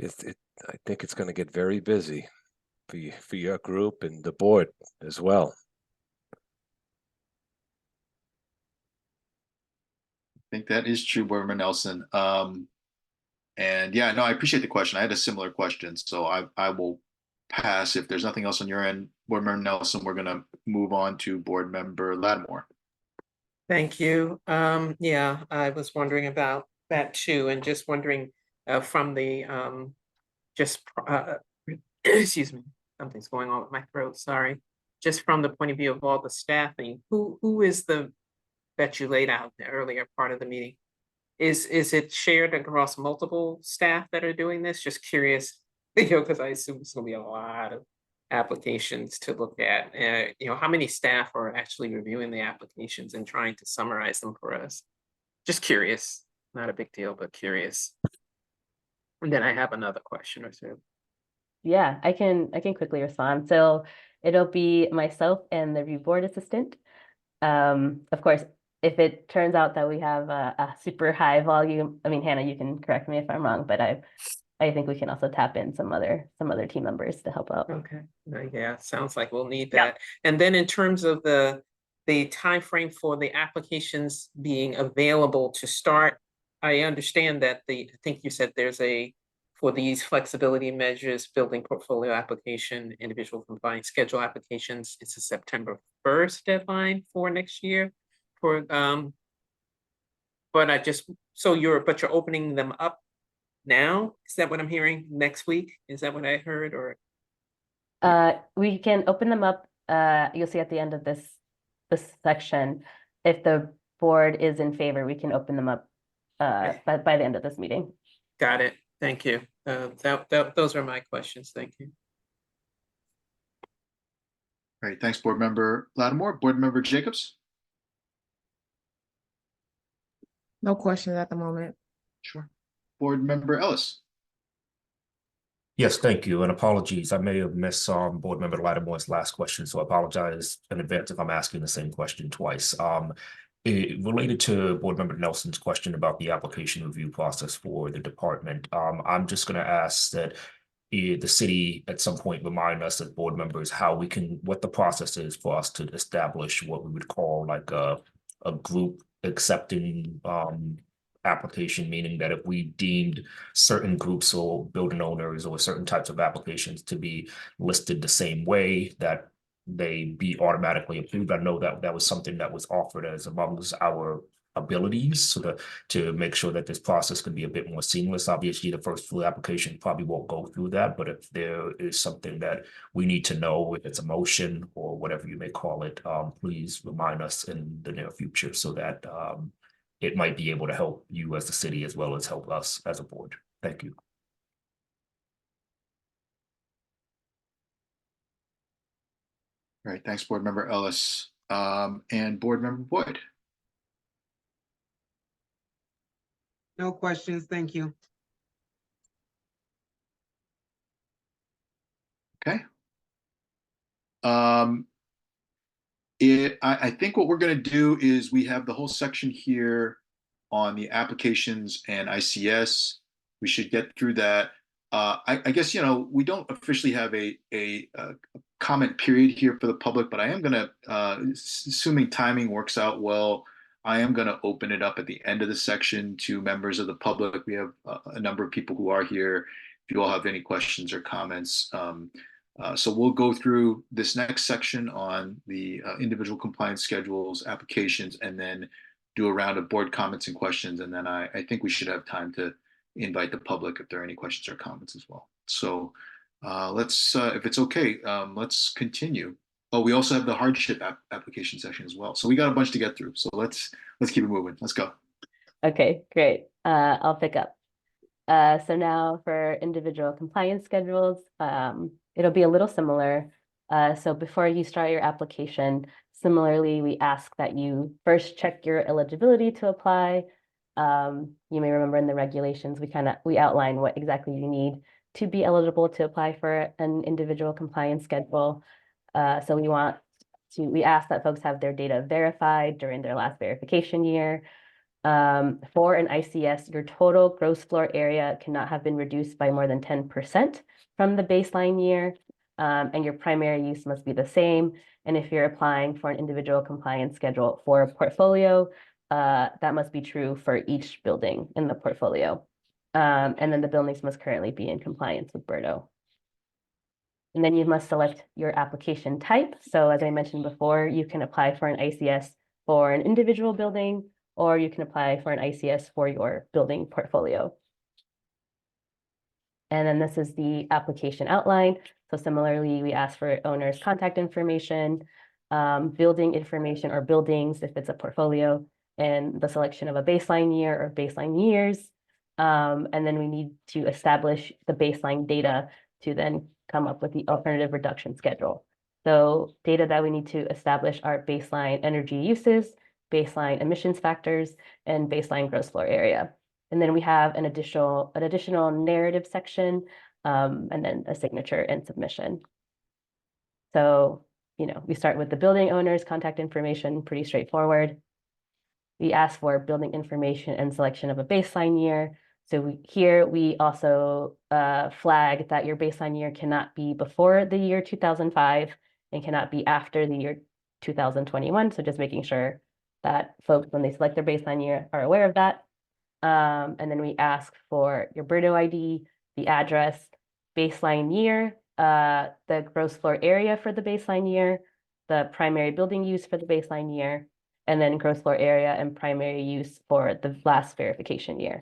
I think it's going to get very busy for your group and the board as well. I think that is true, Board Member Nelson. And yeah, no, I appreciate the question. I had a similar question, so I will pass. If there's nothing else on your end, Board Member Nelson, we're going to move on to Board Member Lattimore. Thank you. Yeah, I was wondering about that too, and just wondering from the excuse me, something's going on with my throat, sorry. Just from the point of view of all the staffing, who is that you laid out in the earlier part of the meeting? is it shared across multiple staff that are doing this? Just curious, because I assume it's gonna be a lot of applications to look at. How many staff are actually reviewing the applications and trying to summarize them for us? Just curious, not a big deal, but curious. And then I have another question or two. Yeah, I can quickly respond. So it'll be myself and the review board assistant. Of course, if it turns out that we have a super high volume, I mean, Hannah, you can correct me if I'm wrong, but I think we can also tap in some other team members to help out. Okay, yeah, sounds like we'll need Yeah. that. And then in terms of the timeframe for the applications being available to start, I understand that I think you said there's for these flexibility measures, building portfolio application, individual compliance schedule applications, it's a September 1st deadline for next year for, but you're opening them up now? Is that what I'm hearing? Next week? Is that what I heard, or? We can open them up. You'll see at the end of this section, if the board is in favor, we can open them up by the end of this meeting. Got it. Thank you. Those are my questions. Thank you. Great, thanks, Board Member Lattimore. Board Member Jacobs? No questions at the moment. Sure. Board Member Ellis? Yes, thank you, and apologies. I may have missed Board Member Lattimore's last question, so I apologize in advance if I'm asking the same question twice. Related to Board Member Nelson's question about the application review process for the department, I'm just going to ask that the city at some point remind us as board members what the process is for us to establish what we would call like a group accepting application, meaning that if we deemed certain groups or building owners or certain types of applications to be listed the same way, that they be automatically approved. I know that was something that was offered as amongst our abilities, so to make sure that this process can be a bit more seamless. Obviously, the first full application probably won't go through that, but if there is something that we need to know, if it's a motion or whatever you may call it, please remind us in the near future so that it might be able to help you as the city as well as help us as a board. Thank you. All right, thanks, Board Member Ellis. And Board Member Boyd? No questions, thank you. Okay. I think what we're going to do is we have the whole section here on the applications and ICS. We should get through that. I guess, we don't officially have a comment period here for the public, but I am going to, assuming timing works out well, I am going to open it up at the end of the section to members of the public. We have a number of people who are here. If you all have any questions or comments, so we'll go through this next section on the individual compliance schedules, applications, and then do a round of board comments and questions. And then I think we should have time to invite the public if there are any questions or comments as well. So let's, if it's okay, let's continue. Oh, we also have the hardship application section as well. So we got a bunch to get through. So let's keep it moving. Let's go. Okay, great. I'll pick up. So now for individual compliance schedules, it'll be a little similar. So before you start your application, similarly, we ask that you first check your eligibility to apply. You may remember in the regulations, we outline what exactly you need to be eligible to apply for an individual compliance schedule. So we ask that folks have their data verified during their last verification year. For an ICS, your total gross floor area cannot have been reduced by more than 10% from the baseline year, and your primary use must be the same. And if you're applying for an individual compliance schedule for a portfolio, that must be true for each building in the portfolio. And then the buildings must currently be in compliance with BERDO. And then you must select your application type. So as I mentioned before, you can apply for an ICS for an individual building, or you can apply for an ICS for your building portfolio. And then this is the application outline. So similarly, we ask for owner's contact information, building information or buildings if it's a portfolio, and the selection of a baseline year or baseline years. And then we need to establish the baseline data to then come up with the alternative reduction schedule. So data that we need to establish are baseline energy uses, baseline emissions factors, and baseline gross floor area. And then we have an additional narrative section, and then a signature and submission. So, we start with the building owner's contact information, pretty straightforward. We ask for building information and selection of a baseline year. So here we also flag that your baseline year cannot be before the year 2005 and cannot be after the year 2021. So just making sure that folks, when they select their baseline year, are aware of that. And then we ask for your BERDO ID, the address, baseline year, the gross floor area for the baseline year, the primary building use for the baseline year, and then gross floor area and primary use for the last verification year.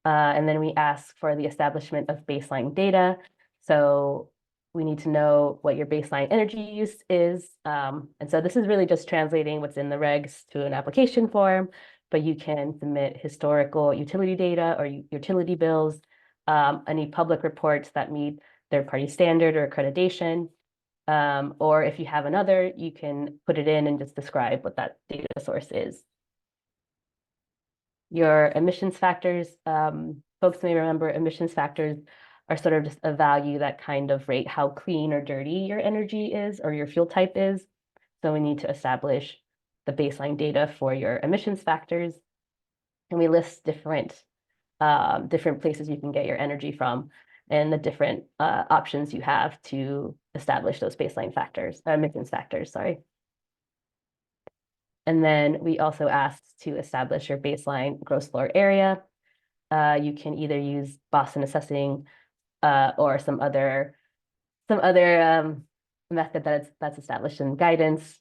And then we ask for the establishment of baseline data. So we need to know what your baseline energy use is. And so this is really just translating what's in the regs to an application form, but you can submit historical utility data or utility bills, any public reports that meet third-party standard or accreditation. Or if you have another, you can put it in and just describe what that data source is. Your emissions factors, folks may remember emissions factors are sort of just a value that kind of rate how clean or dirty your energy is or your fuel type is. So we need to establish the baseline data for your emissions factors. And we list different places you can get your energy from and the different options you have to establish those baseline factors, emissions factors, sorry. And then we also asked to establish your baseline gross floor area. You can either use Boston Assessing or some other method that's established in guidance.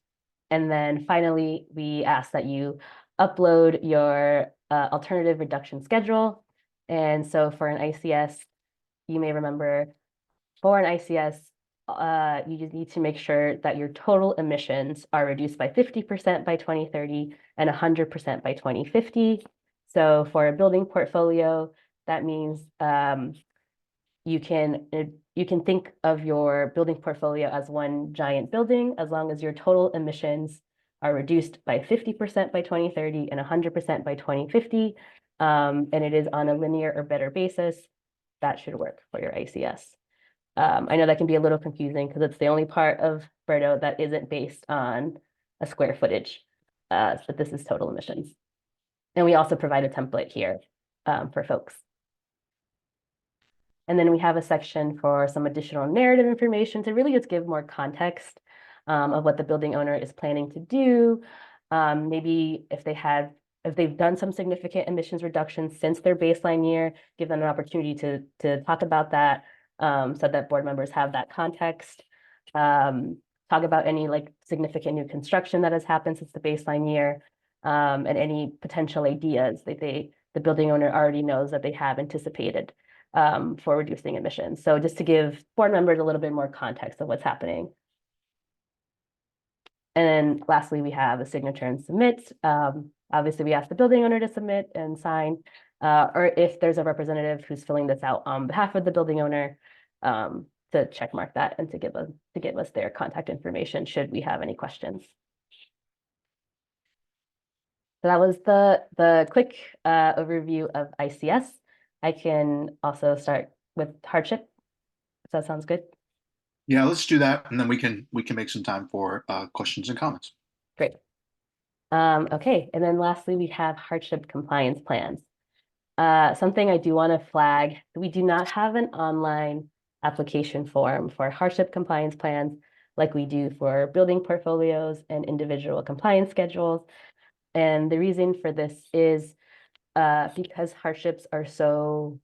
And then finally, we ask that you upload your alternative reduction schedule. And so for an ICS, you may remember for an ICS, you just need to make sure that your total emissions are reduced by 50% by 2030 and 100% by 2050. So for a building portfolio, that means you can think of your building portfolio as one giant building as long as your total emissions are reduced by 50% by 2030 and 100% by 2050. And it is on a linear or better basis. That should work for your ICS. I know that can be a little confusing because it's the only part of BERDO that isn't based on a square footage, but this is total emissions. And we also provide a template here for folks. And then we have a section for some additional narrative information to really just give more context of what the building owner is planning to do. Maybe if they've done some significant emissions reductions since their baseline year, give them an opportunity to talk about that so that board members have that context. Talk about any significant new construction that has happened since the baseline year, and any potential ideas that the building owner already knows that they have anticipated for reducing emissions. So just to give board members a little bit more context of what's happening. And then lastly, we have a signature and submit. Obviously, we ask the building owner to submit and sign, or if there's a representative who's filling this out on behalf of the building owner, to check mark that and to give us their contact information should we have any questions. So that was the quick overview of ICS. I can also start with hardship, if that sounds good. Yeah, let's do that, and then we can make some time for questions and comments. Great. Okay, and then lastly, we have hardship compliance plans. Something I do want to flag, we do not have an online application form for hardship compliance plans like we do for building portfolios and individual compliance schedules. And the reason for this is because hardships are so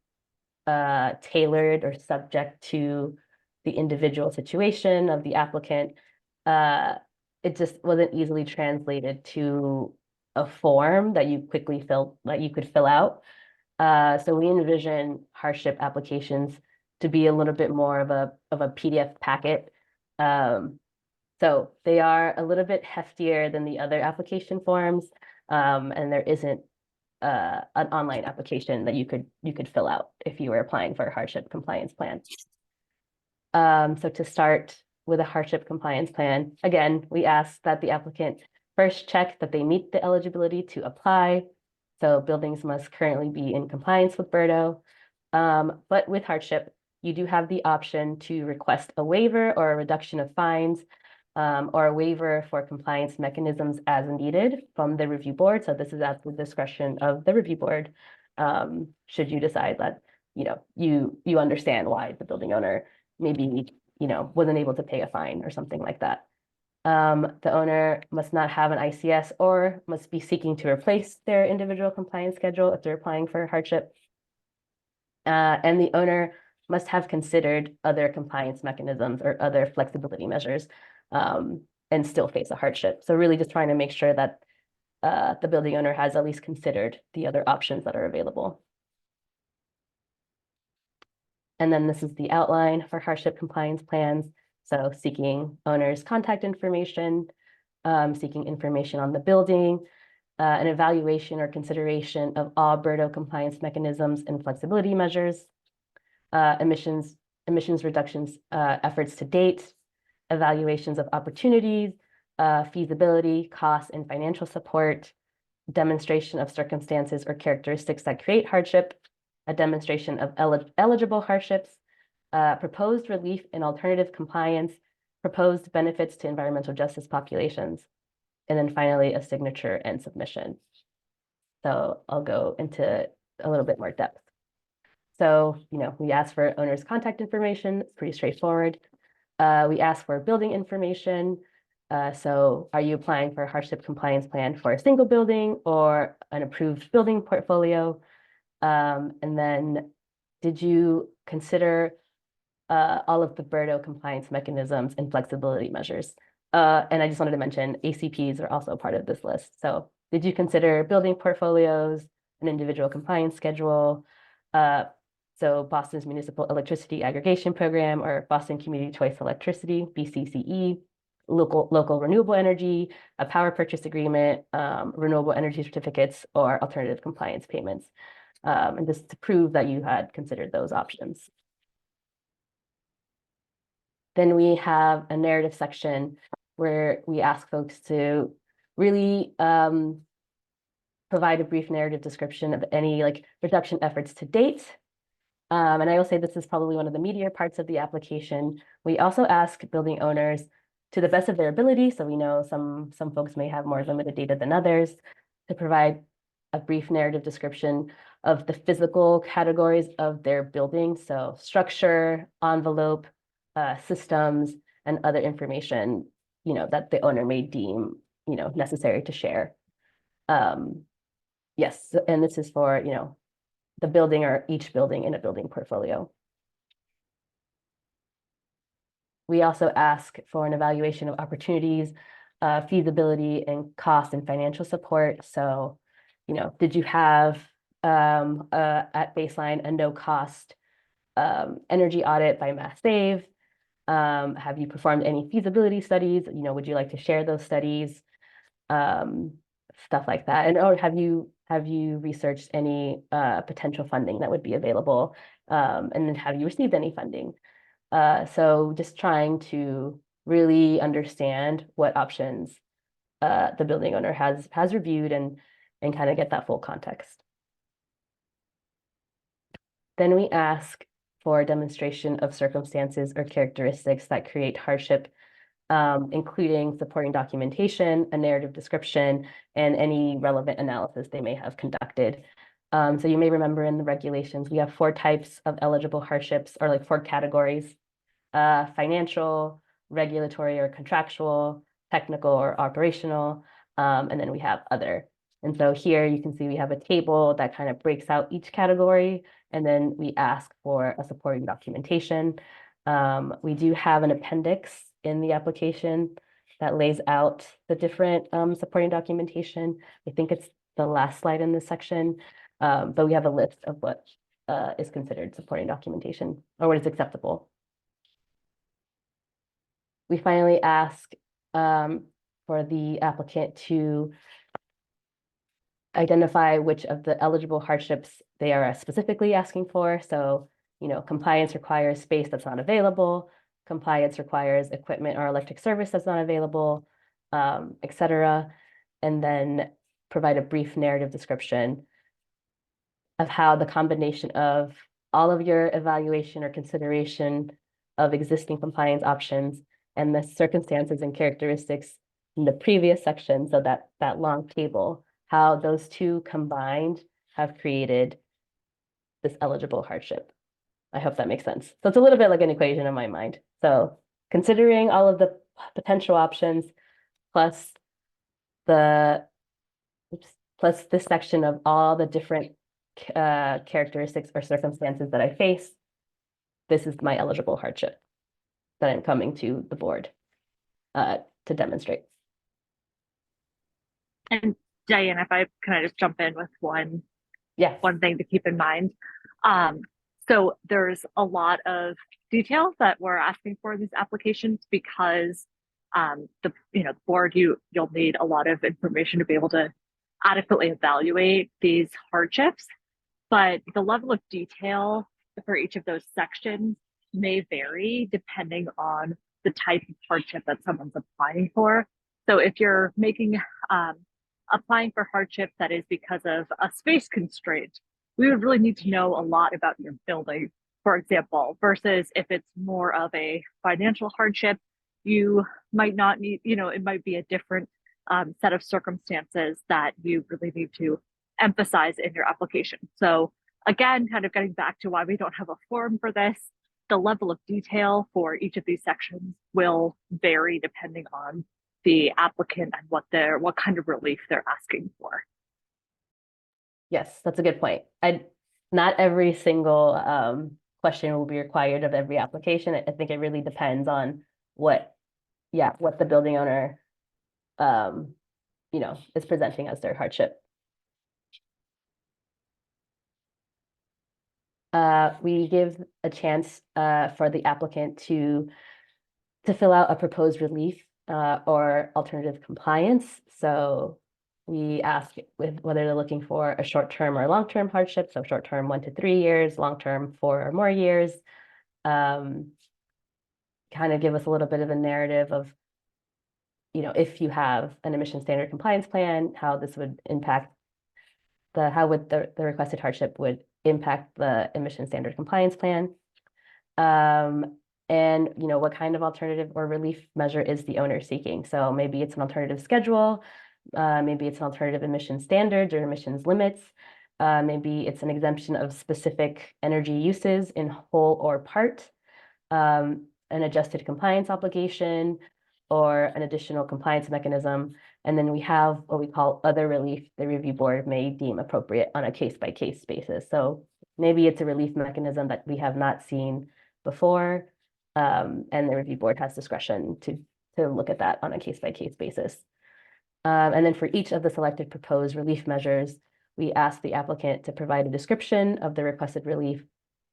tailored or subject to the individual situation of the applicant, it just wasn't easily translated to a form that you could fill out. So we envision hardship applications to be a little bit more of a PDF packet. So they are a little bit heftier than the other application forms, and there isn't an online application that you could fill out if you were applying for a hardship compliance plan. So to start with a hardship compliance plan, again, we ask that the applicant first check that they meet the eligibility to apply. So buildings must currently be in compliance with BERDO. But with hardship, you do have the option to request a waiver or a reduction of fines, or a waiver for compliance mechanisms as needed from the review board. So this is at the discretion of the review board, should you decide that, you understand why the building owner maybe, wasn't able to pay a fine or something like that. The owner must not have an ICS or must be seeking to replace their individual compliance schedule if they're applying for hardship. And the owner must have considered other compliance mechanisms or other flexibility measures, and still face a hardship. So really just trying to make sure that the building owner has at least considered the other options that are available. And then this is the outline for hardship compliance plans. So seeking owner's contact information, seeking information on the building, an evaluation or consideration of all BERDO compliance mechanisms and flexibility measures, emissions reductions efforts to date, evaluations of opportunities, feasibility, cost, and financial support, demonstration of circumstances or characteristics that create hardship, a demonstration of eligible hardships, proposed relief and alternative compliance, proposed benefits to environmental justice populations, and then finally a signature and submission. So I'll go into a little bit more depth. So, we ask for owner's contact information, it's pretty straightforward. We ask for building information. So are you applying for a hardship compliance plan for a single building or an approved building portfolio? And then did you consider all of the BERDO compliance mechanisms and flexibility measures? And I just wanted to mention ACPs are also part of this list. So did you consider building portfolios, an individual compliance schedule? So Boston's Municipal Electricity Aggregation Program or Boston Community Choice Electricity, BCCE, local renewable energy, a power purchase agreement, renewable energy certificates, or alternative compliance payments. And just to prove that you had considered those options. Then we have a narrative section where we ask folks to really provide a brief narrative description of any reduction efforts to date. And I will say this is probably one of the meatier parts of the application. We also ask building owners, to the best of their ability, so we know some folks may have more limited data than others, to provide a brief narrative description of the physical categories of their building. So structure, envelope, systems, and other information, that the owner may deem, necessary to share. Yes, and this is for, the building or each building in a building portfolio. We also ask for an evaluation of opportunities, feasibility, and cost and financial support. So, did you have at baseline a no-cost energy audit by Mass Save? Have you performed any feasibility studies? Would you like to share those studies? Stuff like that. And or have you researched any potential funding that would be available? And then have you received any funding? So just trying to really understand what options the building owner has reviewed and kind of get that full context. Then we ask for a demonstration of circumstances or characteristics that create hardship, including supporting documentation, a narrative description, and any relevant analysis they may have conducted. So you may remember in the regulations, we have 4 types of eligible hardships, or 4 categories: financial, regulatory or contractual, technical or operational, and then we have other. And so here you can see we have a table that kind of breaks out each category, and then we ask for a supporting documentation. We do have an appendix in the application that lays out the different supporting documentation. I think it's the last slide in this section, but we have a list of what is considered supporting documentation or what is acceptable. We finally ask for the applicant to identify which of the eligible hardships they are specifically asking for. So, compliance requires space that's not available. Compliance requires equipment or electric service that's not available, et cetera. And then provide a brief narrative description of how the combination of all of your evaluation or consideration of existing compliance options and the circumstances and characteristics in the previous section, so that long table, how those two combined have created this eligible hardship. I hope that makes sense. So it's a little bit like an equation in my mind. So considering all of the potential options plus this section of all the different characteristics or circumstances that I face, this is my eligible hardship that I'm coming to the board to demonstrate. And Diane, if I can I just jump in with one thing to keep in mind. So there's a lot of details that we're asking for in these applications because the board, you'll need a lot of information to be able to adequately evaluate these hardships. But the level of detail for each of those sections may vary depending on the type of hardship that someone's applying for. So if you're applying for hardship that is because of a space constraint, we would really need to know a lot about your building, for example, versus if it's more of a financial hardship, you might not need, it might be a different set of circumstances that you really need to emphasize in your application. So again, kind of getting back to why we don't have a form for this, the level of detail for each of these sections will vary depending on the applicant and what kind of relief they're asking for. Yes, that's a good point. Not every single question will be required of every application. I think it really depends on what the building owner is presenting as their hardship. We give a chance for the applicant to fill out a proposed relief or alternative compliance. So we ask whether they're looking for a short-term or long-term hardship. So short-term 1 to 3 years, long-term 4 or more years. Kind of give us a little bit of a narrative of, if you have an emission standard compliance plan, how this would impact how would the requested hardship would impact the emission standard compliance plan. And what kind of alternative or relief measure is the owner seeking? So maybe it's an alternative schedule, maybe it's an alternative emission standards or emissions limits, maybe it's an exemption of specific energy uses in whole or part, an adjusted compliance obligation, or an additional compliance mechanism. And then we have what we call other relief the review board may deem appropriate on a case-by-case basis. So maybe it's a relief mechanism that we have not seen before, and the review board has discretion to look at that on a case-by-case basis. And then for each of the selected proposed relief measures, we ask the applicant to provide a description of the requested relief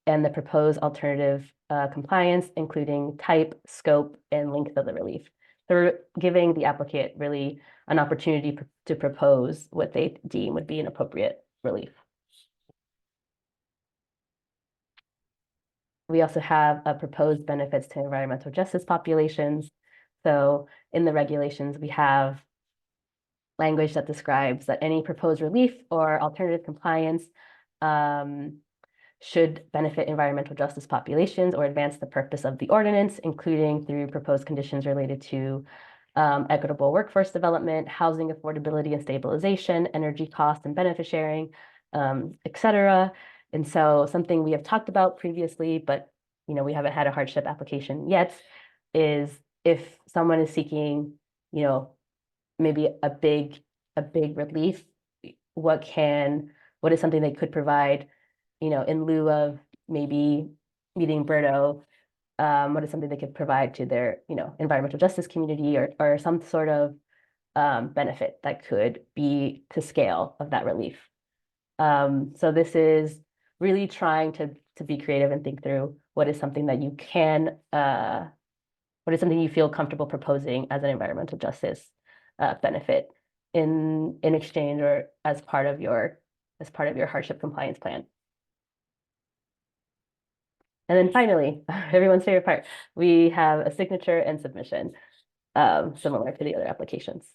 and the proposed alternative compliance, including type, scope, and length of the relief. So we're giving the applicant really an opportunity to propose what they deem would be an appropriate relief. We also have proposed benefits to environmental justice populations. So in the regulations, we have language that describes that any proposed relief or alternative compliance should benefit environmental justice populations or advance the purpose of the ordinance, including through proposed conditions related to equitable workforce development, housing affordability and stabilization, energy cost and benefit sharing, et cetera. And so something we have talked about previously, but we haven't had a hardship application yet, is if someone is seeking, maybe a big relief, what is something they could provide, in lieu of maybe meeting BERDO, what is something they could provide to their, environmental justice community or some sort of benefit that could be to scale of that relief. So this is really trying to be creative and think through what is something that you can what is something you feel comfortable proposing as an environmental justice benefit in exchange or as part of your hardship compliance plan. And then finally, everyone's favorite part, we have a signature and submission, similar to the other applications.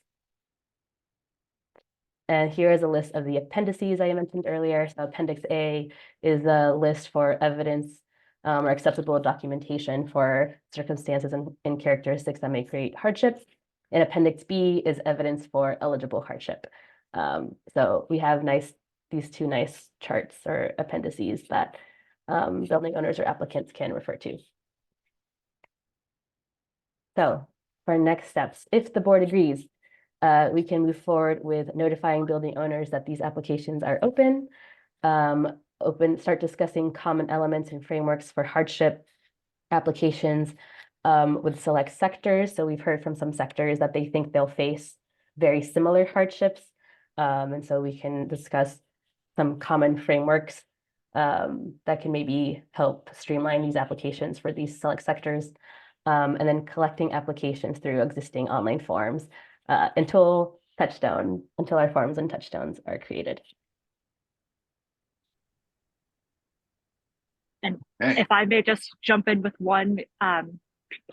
And here is a list of the appendices I mentioned earlier. So Appendix A is a list for evidence or acceptable documentation for circumstances and characteristics that may create hardship. And Appendix B is evidence for eligible hardship. So we have these two nice charts or appendices that building owners or applicants can refer to. So for next steps, if the board agrees, we can move forward with notifying building owners that these applications are open, start discussing common elements and frameworks for hardship applications with select sectors. So we've heard from some sectors that they think they'll face very similar hardships. And so we can discuss some common frameworks that can maybe help streamline these applications for these select sectors. And then collecting applications through existing online forms until our forms and touchstones are created. And if I may just jump in with one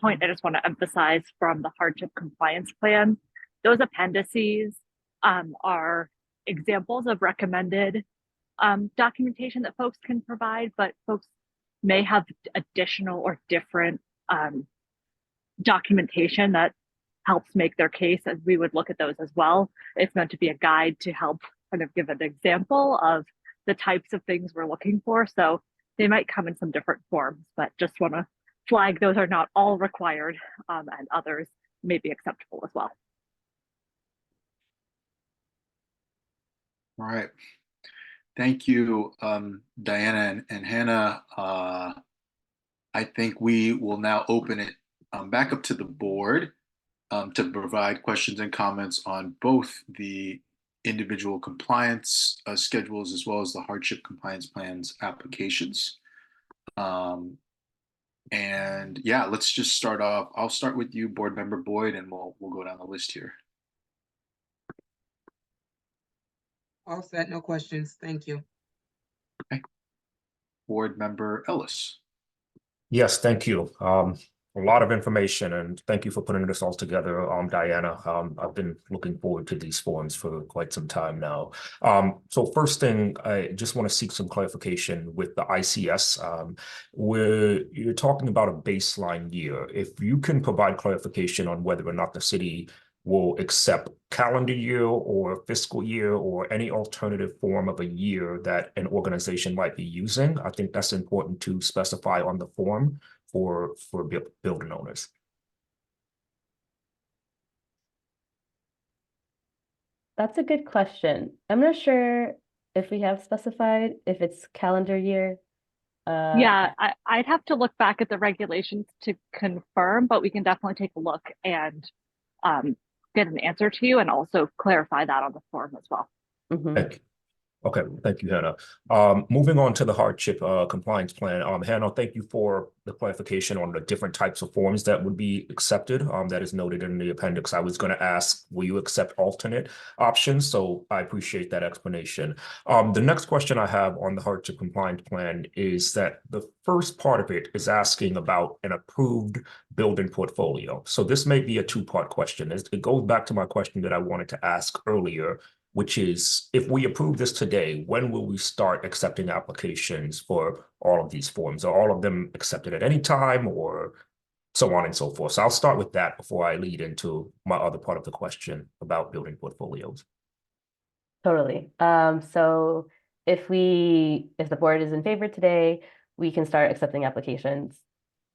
point I just want to emphasize from the hardship compliance plan, those appendices are examples of recommended documentation that folks can provide, but folks may have additional or different documentation that helps make their case, and we would look at those as well. It's meant to be a guide to help kind of give an example of the types of things we're looking for. So they might come in some different forms, but just want to flag those are not all required, and others may be acceptable as well. All right. Thank you, Diana and Hannah. I think we will now open it back up to the board to provide questions and comments on both the individual compliance schedules as well as the hardship compliance plans applications. And yeah, let's just start off. I'll start with you, Board Member Boyd, and we'll go down the list here. All set, no questions. Thank you. Okay. Board Member Ellis. Yes, thank you. A lot of information, and thank you for putting this all together, Diana. I've been looking forward to these forums for quite some time now. So first thing, I just want to seek some clarification with the ICS, where you're talking about a baseline year. If you can provide clarification on whether or not the city will accept calendar year or fiscal year or any alternative form of a year that an organization might be using, I think that's important to specify on the form for building owners. That's a good question. I'm not sure if we have specified if it's calendar year. Yeah, I'd have to look back at the regulations to confirm, but we can definitely take a look and get an answer to you and also clarify that on the form as well. Mm-hmm. Thank you. Okay, thank you, Hannah. Moving on to the hardship compliance plan. Hannah, thank you for the clarification on the different types of forms that would be accepted. That is noted in the appendix. I was going to ask, will you accept alternate options? So I appreciate that explanation. The next question I have on the hardship compliance plan is that the first part of it is asking about an approved building portfolio. So this may be a two-part question. It goes back to my question that I wanted to ask earlier, which is, if we approve this today, when will we start accepting applications for all of these forms? Are all of them accepted at any time, or so on and so forth? So I'll start with that before I lead into my other part of the question about building portfolios. Totally. So if the board is in favor today, we can start accepting applications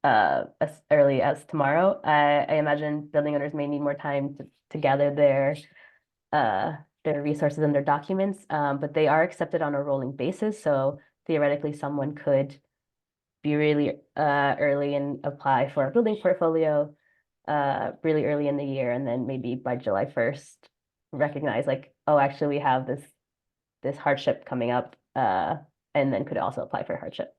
as early as tomorrow. I imagine building owners may need more time to gather their resources and their documents, but they are accepted on a rolling basis. So theoretically, someone could be really early and apply for a building portfolio really early in the year, and then maybe by July 1st, recognize like, oh, actually we have this hardship coming up, and then could also apply for hardship.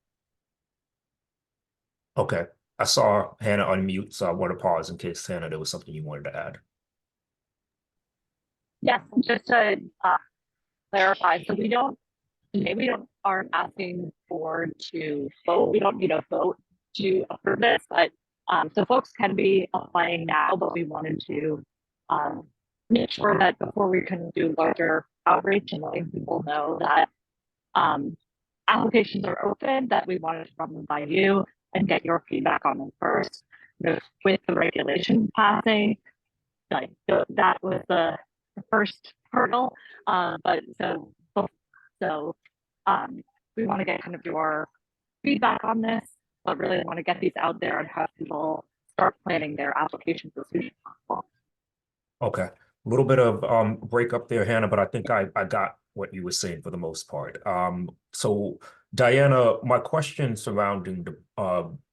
Okay. I saw Hannah unmute, so I want to pause in case, Hannah, there was something you wanted to add. Yes, just to clarify, so aren't asking board to vote. We don't need a vote to approve this, but so folks can be applying now, but we wanted to make sure that before we can do larger outreach and letting people know that applications are open, that we wanted to run them by you and get your feedback on them first. With the regulation passing, like that was the first hurdle. But we want to get kind of your feedback on this, but really want to get these out there and have people start planning their applications as soon as possible. Okay, a little bit of break up there, Hannah, but I think I got what you were saying for the most part. So Diana, my question surrounding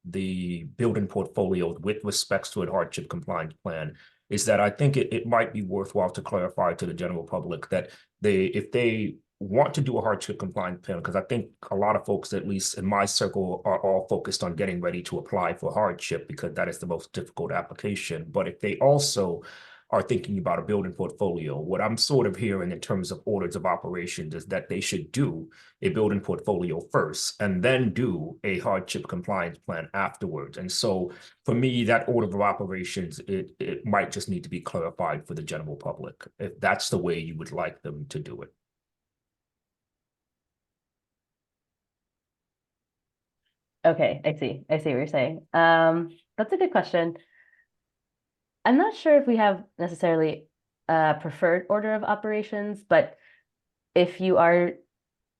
the building portfolio with respects to a hardship compliance plan is that I think it might be worthwhile to clarify to the general public that if they want to do a hardship compliance plan, because I think a lot of folks, at least in my circle, are all focused on getting ready to apply for hardship because that is the most difficult application. But if they also are thinking about a building portfolio, what I'm sort of hearing in terms of orders of operations is that they should do a building portfolio first and then do a hardship compliance plan afterwards. And so for me, that order of operations, it might just need to be clarified for the general public, if that's the way you would like them to do it. Okay, I see what you're saying. That's a good question. I'm not sure if we have necessarily a preferred order of operations, but if you are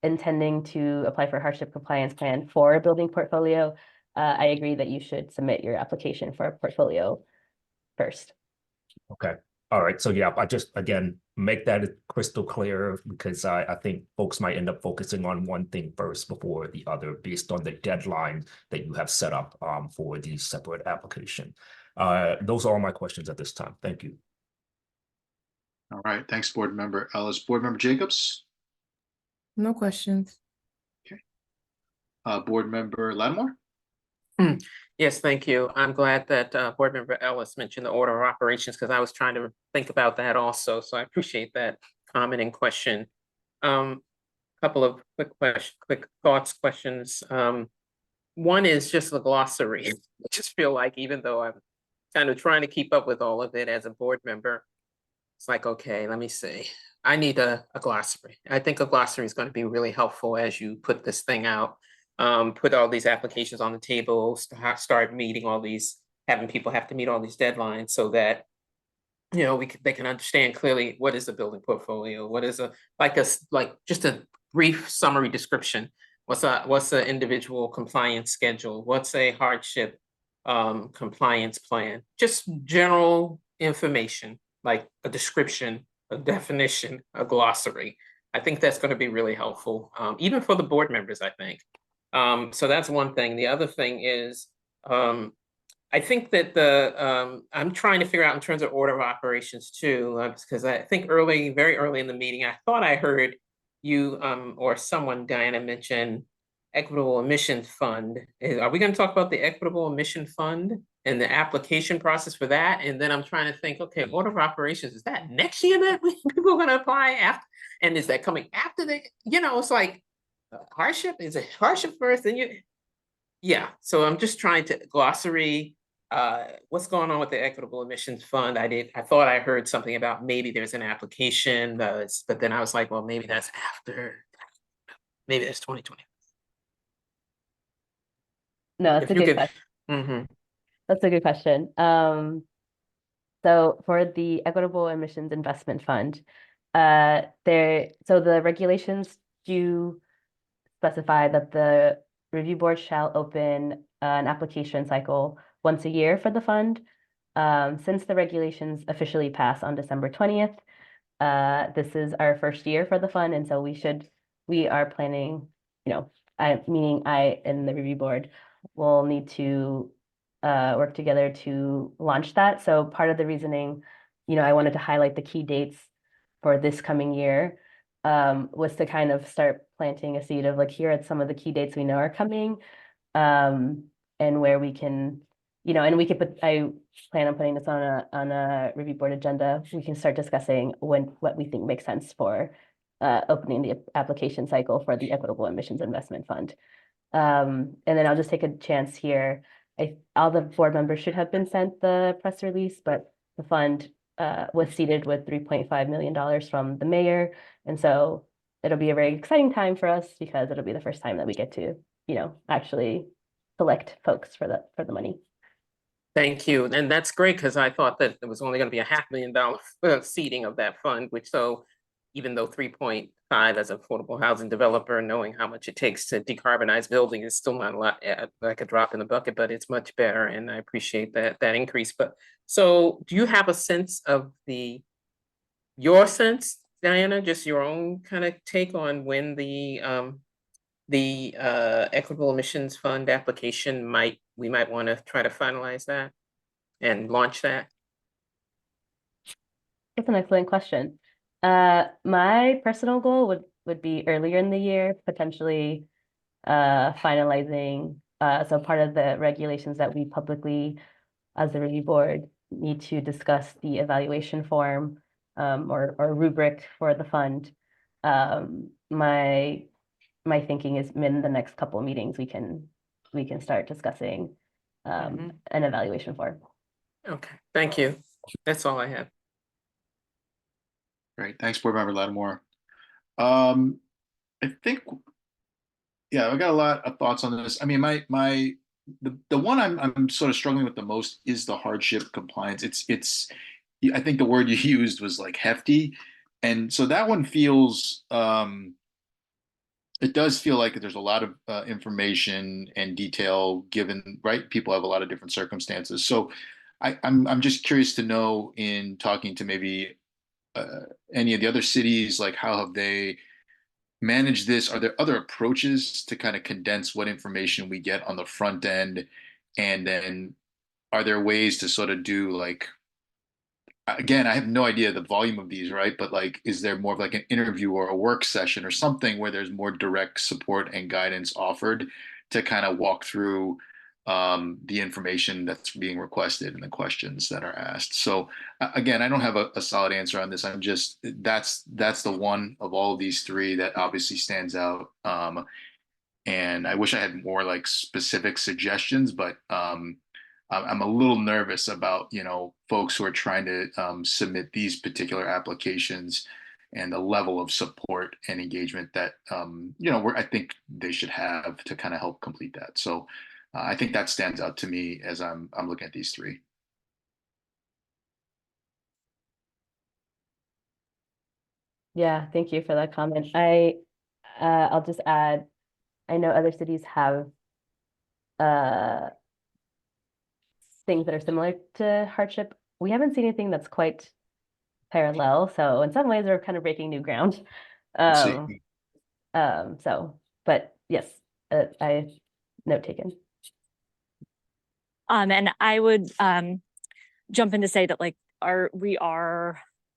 intending to apply for a hardship compliance plan for a building portfolio, I agree that you should submit your application for a portfolio first. Okay. All right. So yeah, I just, again, make that crystal clear because I think folks might end up focusing on one thing first before the other based on the deadline that you have set up for the separate application. Those are all my questions at this time. Thank you. All right, thanks, Board Member Ellis. Board Member Jacobs? No questions. Board Member Lattimore? Yes, thank you. I'm glad that Board Member Ellis mentioned the order of operations because I was trying to think about that also. So I appreciate that comment and question. Couple of quick thoughts, questions. One is just the glossary. I just feel like even though I'm kind of trying to keep up with all of it as a board member, it's like, okay, let me see. I need a glossary. I think a glossary is going to be really helpful as you put this thing out. Put all these applications on the table, start meeting all these, having people have to meet all these deadlines so that, you know, they can understand clearly what is a building portfolio, what is just a brief summary description. What's the individual compliance schedule? What's a hardship compliance plan? Just general information, like a description, a definition, a glossary. I think that's going to be really helpful, even for the board members, I think. So that's one thing. The other thing is, I think that I'm trying to figure out in terms of order of operations too, because I think very early in the meeting, I thought I heard you or someone, Diana, mention equitable emission fund. Are we going to talk about the equitable emission fund and the application process for that? And then I'm trying to think, okay, order of operations, is that next year that people are going to apply after? And is that coming after it's like hardship? Is it hardship first? And yeah, so I'm just trying to glossary what's going on with the equitable emissions fund. I thought I heard something about maybe there's an application, but then I was like, well, maybe that's after, maybe that's 2020. No, that's a good question. That's a good question. So for the Equitable Emissions Investment Fund, so the regulations do specify that the review board shall open an application cycle once a year for the fund. Since the regulations officially pass on December 20th, this is our first year for the fund, and so we are planning, meaning I and the review board will need to work together to launch that. So part of the reasoning, I wanted to highlight the key dates for this coming year was to kind of start planting a seed of like, here are some of the key dates we know are coming, and where we can and we could put, I plan on putting this on a review board agenda. We can start discussing what we think makes sense for opening the application cycle for the Equitable Emissions Investment Fund. And then I'll just take a chance here. All the board members should have been sent the press release, but the fund was seeded with $3.5 million from the mayor. And so it'll be a very exciting time for us because it'll be the first time that we get to, actually select folks for the money. Thank you. And that's great because I thought that it was only going to be a $500,000 seeding of that fund, which so even though 3.5 as an affordable housing developer, knowing how much it takes to decarbonize building is still not a lot, like a drop in the bucket, but it's much better. And I appreciate that increase. But so do you have a sense of your sense, Diana, just your own kind of take on when the Equitable Emissions Fund application we might want to try to finalize that and launch that? That's an excellent question. My personal goal would be earlier in the year, potentially finalizing. So part of the regulations that we publicly, as the review board, need to discuss the evaluation form or rubric for the fund. My thinking is in the next couple of meetings we can start discussing an evaluation form. Okay, thank you. That's all I have. Great, thanks, Board Member Lattimore. I think, yeah, I got a lot of thoughts on this. I mean, the one I'm sort of struggling with the most is the hardship compliance. It's I think the word you used was like hefty, and so that one feels it does feel like there's a lot of information and detail given, right? People have a lot of different circumstances. So I'm just curious to know, in talking to maybe any of the other cities, like how have they managed this? Are there other approaches to kind of condense what information we get on the front end? And then are there ways to sort of do, like, again, I have no idea the volume of these, right? But like, is there more of like an interview or a work session or something where there's more direct support and guidance offered to kind of walk through the information that's being requested and the questions that are asked? So again, I don't have a solid answer on this. I'm just, that's the one of all of these three that obviously stands out. And I wish I had more like specific suggestions, but I'm a little nervous about, folks who are trying to submit these particular applications and the level of support and engagement that, I think they should have to kind of help complete that. So I think that stands out to me as I'm looking at these three. Yeah, thank you for that comment. I'll just add, I know other cities have things that are similar to hardship. We haven't seen anything that's quite parallel. So in some ways we're kind of breaking new ground. But yes, I note taken. And I would jump in to say that like we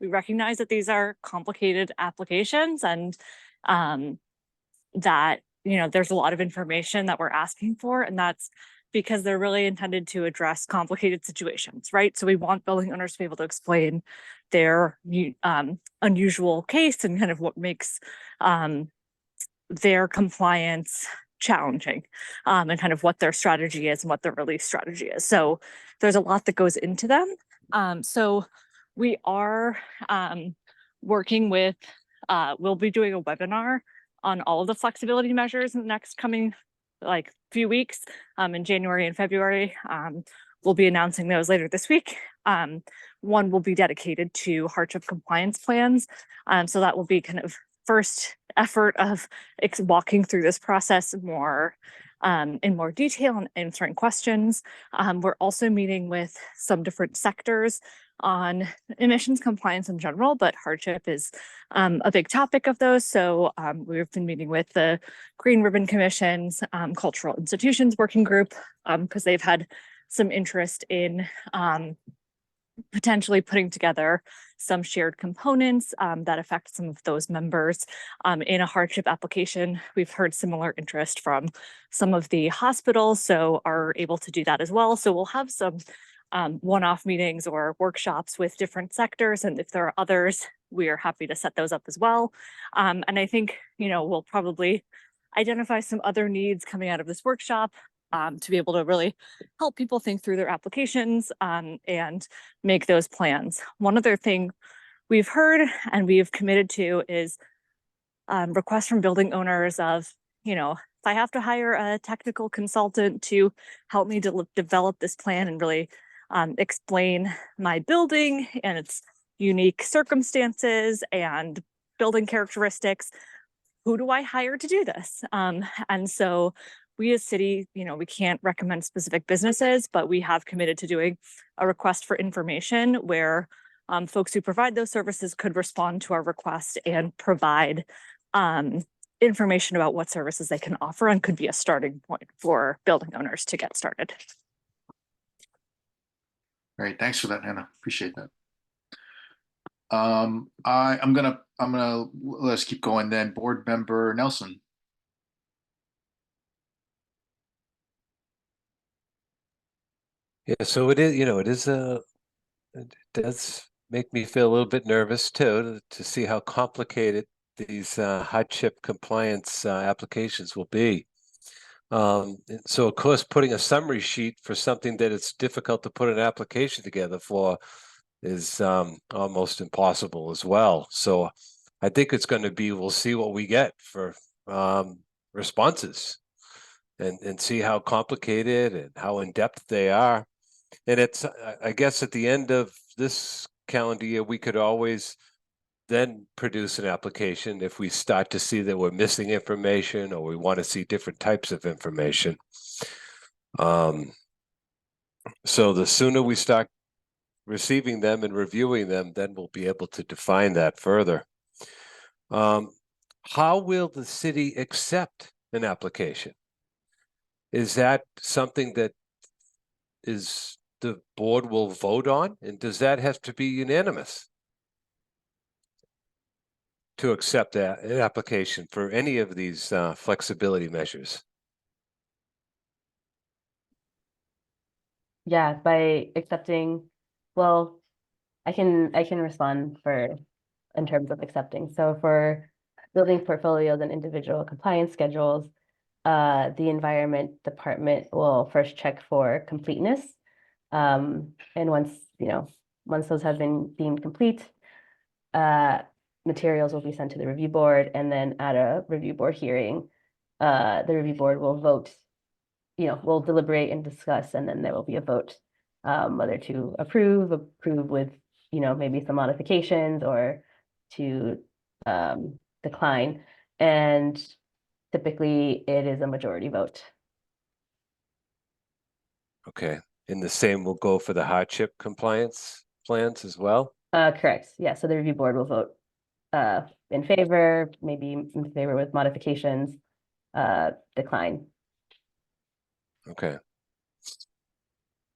recognize that these are complicated applications, and that there's a lot of information that we're asking for, and that's because they're really intended to address complicated situations, right? So we want building owners to be able to explain their unusual case and kind of what makes their compliance challenging, and kind of what their strategy is and what their relief strategy is. So there's a lot that goes into them. So we are working with, we'll be doing a webinar on all of the flexibility measures in the next coming few weeks, in January and February. We'll be announcing those later this week. One will be dedicated to hardship compliance plans. So that will be kind of first effort of walking through this process more in more detail and answering questions. We're also meeting with some different sectors on emissions compliance in general, but hardship is a big topic of those. So we've been meeting with the Green Ribbon Commission's Cultural Institutions Working Group, because they've had some interest in potentially putting together some shared components that affect some of those members in a hardship application. We've heard similar interest from some of the hospitals, so are able to do that as well. So we'll have some one-off meetings or workshops with different sectors, and if there are others, we are happy to set those up as well. And I think, you know, we'll probably identify some other needs coming out of this workshop to be able to really help people think through their applications and make those plans. One other thing we've heard and we've committed to is requests from building owners of, you know, if I have to hire a technical consultant to help me develop this plan and really explain my building and its unique circumstances and building characteristics, who do I hire to do this? And so we as city, you know, we can't recommend specific businesses, but we have committed to doing a request for information where folks who provide those services could respond to our request and provide information about what services they can offer, and could be a starting point for building owners to get started. Great, thanks for that, Hannah. Appreciate that. I'm gonna let's keep going then. Board Member Nelson. Yeah, so it is, you know, it does make me feel a little bit nervous too, to see how complicated these hardship compliance applications will be. So of course, putting a summary sheet for something that it's difficult to put an application together for is almost impossible as well. So I think it's going to be, we'll see what we get for responses and see how complicated and how in-depth they are. And it's, I guess at the end of this calendar year, we could always then produce an application if we start to see that we're missing information or we want to see different types of information. So the sooner we start receiving them and reviewing them, then we'll be able to define that further. How will the city accept an application? Is that something that is the board will vote on? And does that have to be unanimous to accept an application for any of these flexibility measures? Yeah, by accepting, well, I can respond for in terms of accepting. So for building portfolios and individual compliance schedules, the environment department will first check for completeness. And once those have been deemed complete, materials will be sent to the review board, and then at a review board hearing, the review board will vote, we'll deliberate and discuss, and then there will be a vote whether to approve with, maybe some modifications, or to decline. And typically it is a majority vote. Okay, and the same will go for the hardship compliance plans as well? Correct. Yeah, so the review board will vote in favor, maybe in favor with modifications, decline. Okay.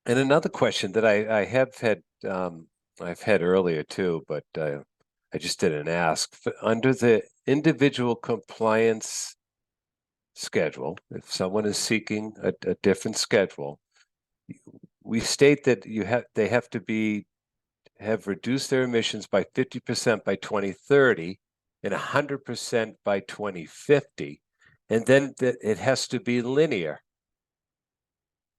And another question that I have had, I've had earlier too, but I just didn't ask. Under the individual compliance schedule, if someone is seeking a different schedule, we state that they have to have reduced their emissions by 50% by 2030 and 100% by 2050, and then it has to be linear.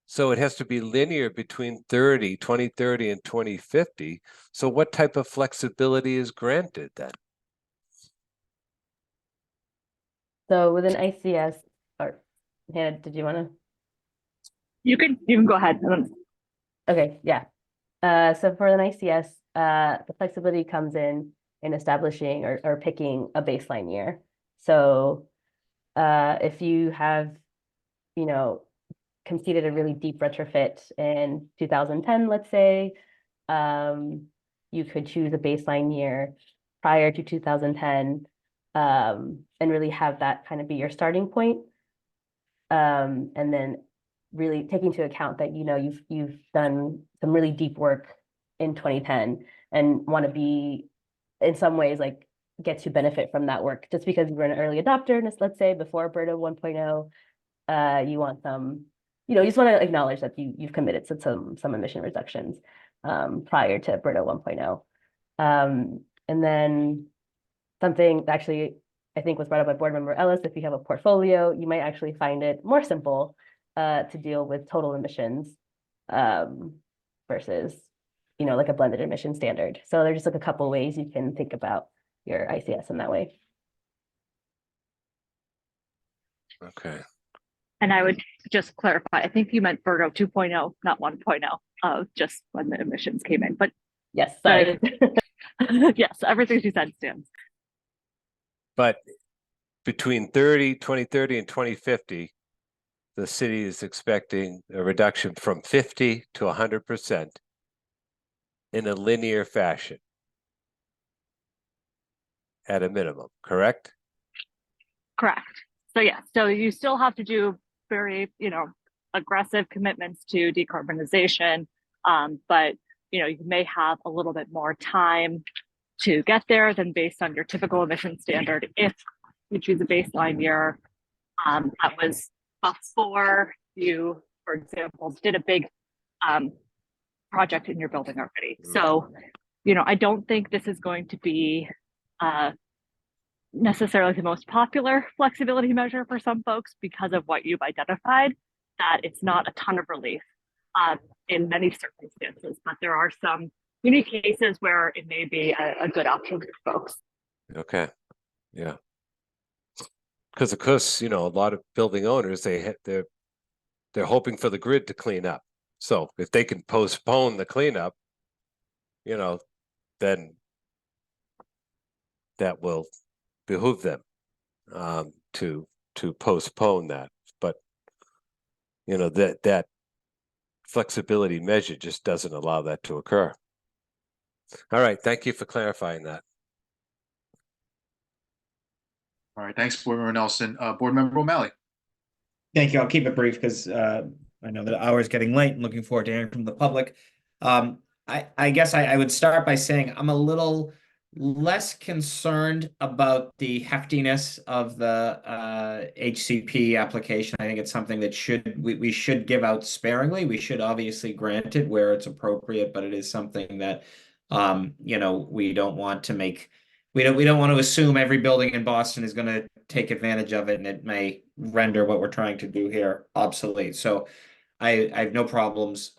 So it has to be linear between 2030 and 2050. So what type of flexibility is granted then? So within ICS, or Hannah, did you want to? You can go ahead. Okay, yeah. So for an ICS, the flexibility comes in establishing or picking a baseline year. So if you have, completed a really deep retrofit in 2010, let's say, you could choose a baseline year prior to 2010, and really have that kind of be your starting point. And then really take into account that, you've done some really deep work in 2010 and want to be in some ways like get to benefit from that work just because you were an early adopter, and let's say before BERDO 1.0, you want some, you know, you just want to acknowledge that you've committed to some emission reductions prior to BERDO 1.0. And then something that actually I think was brought up by board member Ellis, if you have a portfolio, you might actually find it more simple to deal with total emissions versus, you know, like a blended emission standard. So there's just like a couple ways you can think about your ICS in that way. Okay. And I would just clarify, I think you meant BERDO 2.0, not 1.0, just when the emissions came in, but yes, sorry. yes, everything she said stands. But between 2030 and 2050, the city is expecting a reduction from 50 to 100% in a linear fashion at a minimum, correct? Correct. So yeah, so you still have to do very, aggressive commitments to decarbonization, but you may have a little bit more time to get there than based on your typical emission standard if you choose a baseline year that was before you, for example, did a big project in your building already. So, I don't think this is going to be necessarily the most popular flexibility measure for some folks because of what you've identified, that it's not a ton of relief in many circumstances, but there are some unique cases where it may be a good option for folks. Okay, yeah. Because of course, a lot of building owners, they're hoping for the grid to clean up. So if they can postpone the cleanup, then that will behoove them to postpone that. But that flexibility measure just doesn't allow that to occur. All right, thank you for clarifying that. All right, thanks, Board Member Nelson. Board Member O'Malley. Thank you. I'll keep it brief because I know the hour is getting late and looking forward to hearing from the public. I guess I would start by saying I'm a little less concerned about the heftiness of the HCP application. I think it's something that we should give out sparingly. We should obviously grant it where it's appropriate, but it is something that we don't want to make. We don't want to assume every building in Boston is going to take advantage of it, and it may render what we're trying to do here obsolete. So I have no problems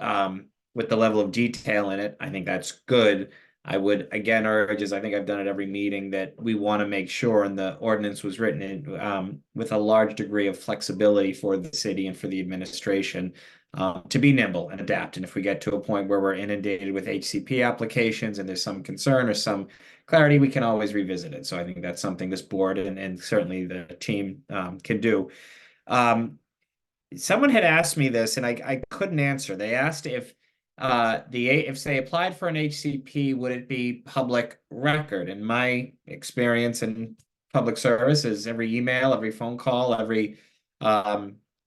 with the level of detail in it. I think that's good. I would again urge, as I think I've done at every meeting, that we want to make sure, and the ordinance was written in with a large degree of flexibility for the city and for the administration to be nimble and adapt. And if we get to a point where we're inundated with HCP applications and there's some concern or some clarity, we can always revisit it. So I think that's something this board and certainly the team can do. Someone had asked me this and I couldn't answer. They asked if they applied for an HCP, would it be public record? In my experience in public service is every email, every phone call, every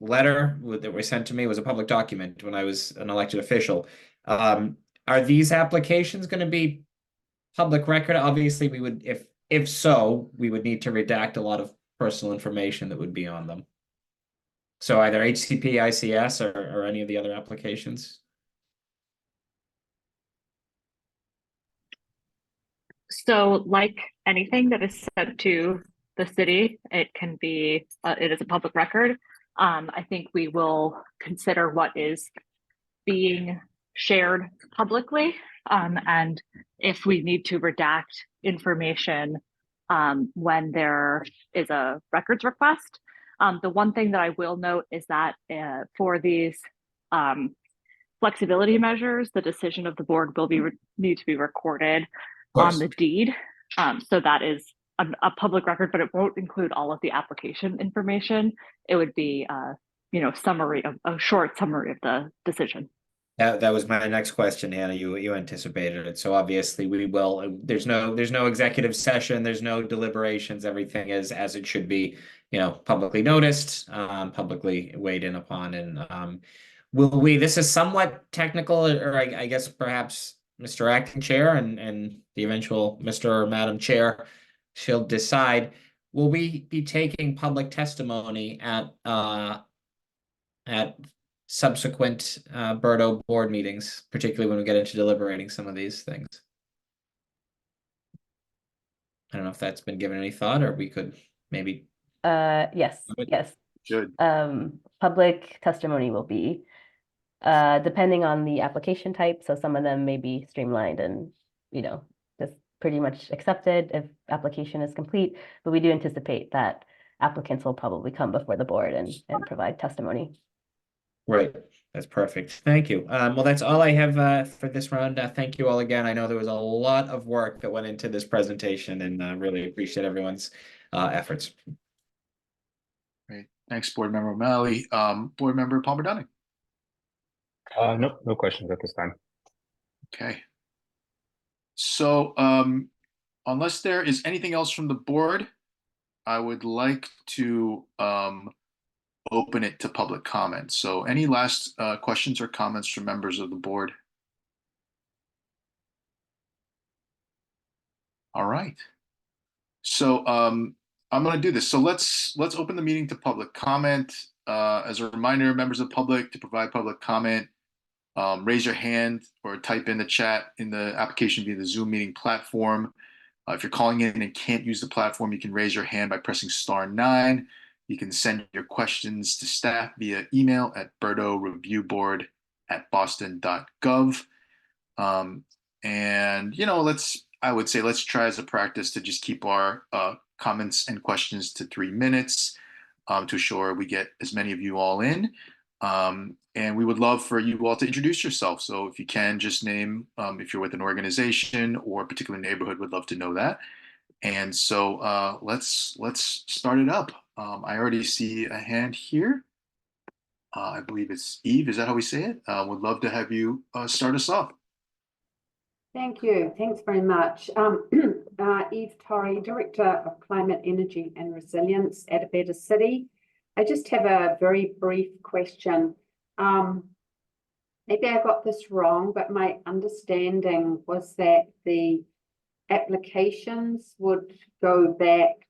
letter that was sent to me was a public document when I was an elected official. Are these applications going to be public record? Obviously, we would, if so, we would need to redact a lot of personal information that would be on them. So either HCP, ICS, or any of the other applications. So like anything that is sent to the city, it can be, it is a public record. I think we will consider what is being shared publicly. And if we need to redact information when there is a records request. The one thing that I will note is that for these flexibility measures, the decision of the board will need to be recorded on the deed. So that is a public record, but it won't include all of the application information. It would be a short summary of the decision. That was my next question, Hannah. You anticipated it. So obviously we will, there's no executive session, there's no deliberations, everything is as it should be, publicly noticed, publicly weighed in upon. And this is somewhat technical, or I guess perhaps Mr. Acting Chair and the eventual Mr. or Madam Chair shall decide. Will we be taking public testimony at subsequent BERDO board meetings, particularly when we get into deliberating some of these things? I don't know if that's been given any thought, or we could maybe. Yes, Good. yes. Good. Public testimony will be, depending on the application type. So some of them may be streamlined and, just pretty much accepted if application is complete. But we do anticipate that applicants will probably come before the board and provide testimony. Right, that's perfect. Thank you. Well, that's all I have for this round. Thank you all again. I know there was a lot of work that went into this presentation, and really appreciate everyone's efforts. Great. Thanks, Board Member O'Malley. Board Member Palmer Dunning. No questions at this time. Okay. So unless there is anything else from the board, I would like to open it to public comment. So any last questions or comments from members of the board? All right. So I'm going to do this. So let's open the meeting to public comment. As a reminder, members of the public, to provide public comment, raise your hand or type in the chat in the application via the Zoom meeting platform. If you're calling in and can't use the platform, you can raise your hand by pressing *9. You can send your questions to staff via email at berdoreviewboard@boston.gov. And I would say let's try as a practice to just keep our comments and questions to 3 minutes to ensure we get as many of you all in. And we would love for you all to introduce yourself. So if you can, just name, if you're with an organization or a particular neighborhood, would love to know that. And so let's start it up. I already see a hand here. I believe it's Eve. Is that how we say it? Would love to have you start us off. Thank you. Thanks very much. Eve Torrey, Director of Climate, Energy and Resilience at A Better City. I just have a very brief question. Maybe I got this wrong, but my understanding was that the applications would go back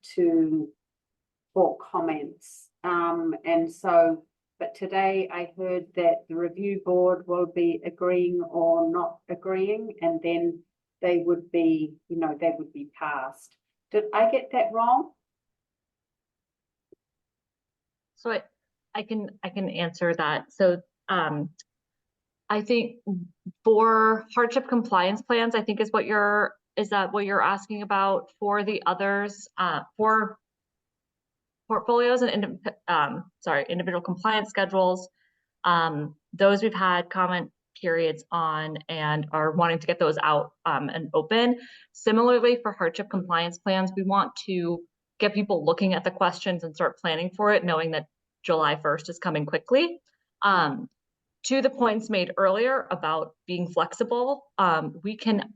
for comments. But today I heard that the review board will be agreeing or not agreeing, and then they would be, passed. Did I get that wrong? So I can answer that. So I think for hardship compliance plans, I think is that what you're asking about for the others, for portfolios and individual compliance schedules. Those we've had comment periods on and are wanting to get those out and open. Similarly, for hardship compliance plans, we want to get people looking at the questions and start planning for it, knowing that July 1st is coming quickly. To the points made earlier about being flexible, we can